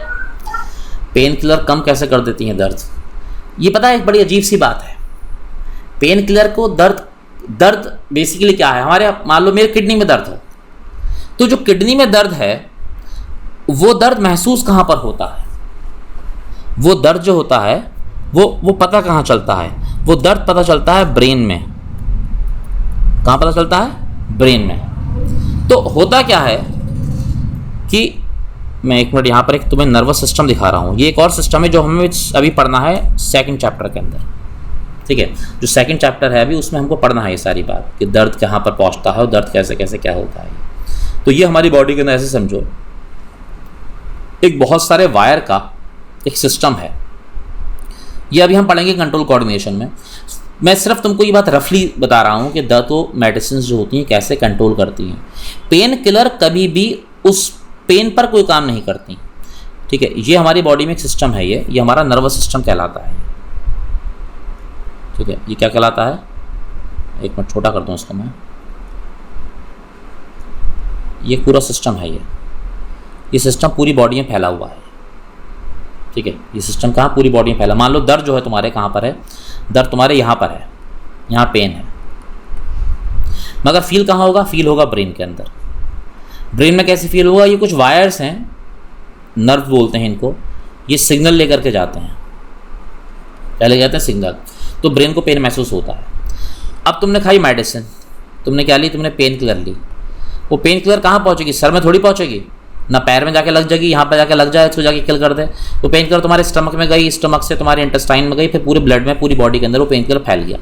पेन किलर कम कैसे कर देती हैं दर्द? ये पता है एक बड़ी अजीब सी बात है। पेन किलर को दर्द बेसिकली क्या है? हमारे मान लो मेरे किडनी में दर्द है, तो जो किडनी में दर्द है वो दर्द महसूस कहाँ पर होता है? वो दर्द जो होता है वो पता कहाँ चलता है? वो दर्द पता चलता है ब्रेन में। कहाँ पता चलता है? ब्रेन में। तो होता क्या है कि मैं एक मिनट यहाँ पर एक तुम्हें नर्वस सिस्टम दिखा रहा हूँ। ये एक और सिस्टम है जो हमें अभी पढ़ना है सेकंड चैप्टर के अंदर, ठीक है? जो सेकंड चैप्टर है अभी उसमें हमको पढ़ना है ये सारी बात कि दर्द कहाँ पर पहुँचता है और दर्द कैसे कैसे क्या होता है। तो ये हमारी बॉडी के अंदर ऐसे समझो एक बहुत सारे वायर का एक सिस्टम है। ये अभी हम पढ़ेंगे कंट्रोल कोऑर्डिनेशन में। मैं सिर्फ तुमको ये बात रफली बता रहा हूँ कि दर्द को मेडिसिन जो होती हैं कैसे कंट्रोल करती हैं। पेन किलर कभी भी उस पेन पर कोई काम नहीं करती, ठीक है? ये हमारी बॉडी में एक सिस्टम है, ये हमारा नर्वस सिस्टम कहलाता है, ठीक है? ये क्या कहलाता है? एक मिनट छोटा कर दूँ इसको मैं। ये पूरा सिस्टम है, ये सिस्टम पूरी बॉडी में फैला हुआ है, ठीक है? ये सिस्टम कहाँ? पूरी बॉडी में फैला। मान लो दर्द जो है तुम्हारे कहाँ पर है? दर्द तुम्हारे यहाँ पर है, यहाँ पेन है, मगर फील कहाँ होगा? फील होगा ब्रेन के अंदर। ब्रेन में कैसे फील होगा? ये कुछ वायर्स हैं, नर्व बोलते हैं इनको, ये सिग्नल लेकर के जाते हैं, क्या ले जाते हैं? सिग्नल। तो ब्रेन को पेन महसूस होता है। अब तुमने खाई मेडिसिन, तुमने क्या ली? तुमने पेन किलर ली। वो पेन किलर कहाँ पहुँचेगी? सर में थोड़ी पहुँचेगी, ना पैर में जाके लग जाएगी, यहाँ पर जाके लग जाए तो जाके किल कर दे। वो पेन किलर तुम्हारे स्टमक में गई, स्टमक से तुम्हारे इंटेस्टाइन में गई, फिर पूरे ब्लड में, पूरी बॉडी के अंदर वो पेन किलर फैल गया।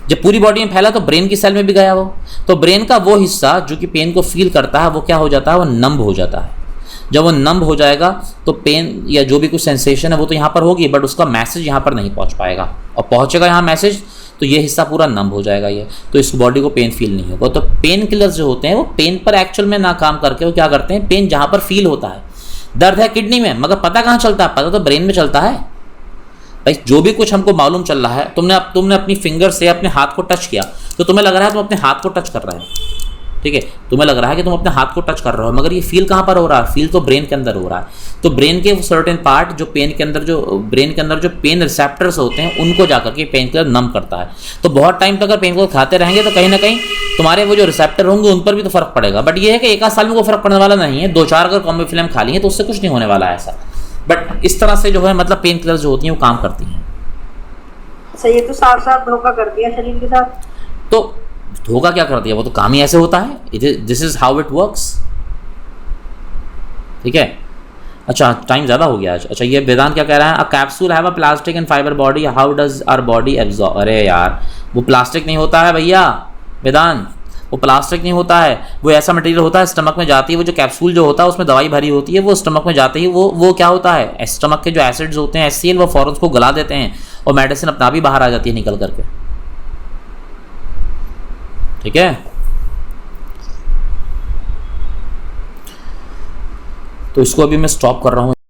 जब पूरी बॉडी में फैला तो ब्रेन की सेल में भी गया वो। तो ब्रेन का वो हिस्सा जो कि पेन को फील करता है वो क्या हो जाता है? वो नंब हो जाता है। जब वो नंब हो जाएगा तो पेन या जो भी कुछ सेंसेशन है वो तो यहाँ पर होगी, बट उसका मैसेज यहाँ पर नहीं पहुँच पाएगा, और पहुँचेगा यहाँ मैसेज तो ये हिस्सा पूरा नंब हो जाएगा ये, तो इस बॉडी को पेन फील नहीं होगा। तो पेन किलर्स जो होते हैं वो पेन पर एक्चुअल में ना काम करके वो क्या करते हैं? पेन जहाँ पर फील होता है, दर्द है किडनी में, मगर पता कहाँ चलता है? पता तो ब्रेन में चलता है। भाई जो भी कुछ हमको मालूम चल रहा है, तुमने अपनी फिंगर से अपने हाथ को टच किया तो तुम्हें लग रहा है तुम अपने हाथ को टच कर रहे हो, ठीक है? तुम्हें लग रहा है कि तुम अपने हाथ को टच कर रहे हो, मगर ये फील कहाँ पर हो रहा है? फील तो ब्रेन के अंदर हो रहा है। तो ब्रेन के सर्टेन पार्ट जो ब्रेन के अंदर जो पेन रिसेप्टर्स होते हैं उनको जाकर के पेन किलर नम करता है। तो बहुत टाइम तक अगर पेन किलर खाते रहेंगे तो कहीं ना कहीं तुम्हारे वो जो रिसेप्टर होंगे उन पर भी तो फर्क पड़ेगा। बट ये है कि एक आध साल में कोई फर्क पड़ने वाला नहीं है। 2-4 अगर कॉम्बी फिल्म खा ली है तो उससे कुछ नहीं होने वाला है ऐसा। बट इस तरह से जो है मतलब पेन किलर जो होती हैं वो काम करती हैं। सही है, तो साफ धोखा कर दिया शरीर के साथ। तो धोखा क्या कर दिया? वो तो काम ही ऐसे होता है। This is how it works, ठीक है? अच्छा टाइम ज़्यादा हो गया आज। अच्छा ये वेदांत क्या कह रहा है? A capsule have a plastic and fibre body, how does our body absorb? अरे यार वो प्लास्टिक नहीं होता है भैया वेदांत, वो प्लास्टिक नहीं होता है, वो ऐसा मटेरियल होता है स्टमक में जाती है। वो जो कैप्सूल जो होता है उसमें दवाई भरी होती है, वो स्टमक में जाते ही वो क्या होता है? स्टमक के जो एसिड्स होते हैं HCl वो फौरन उसको गला देते हैं और मेडिसिन अपना भी बाहर आ जाती है निकल करके, ठीक है? तो इसको अभी मैं स्टॉप कर रहा हूँ।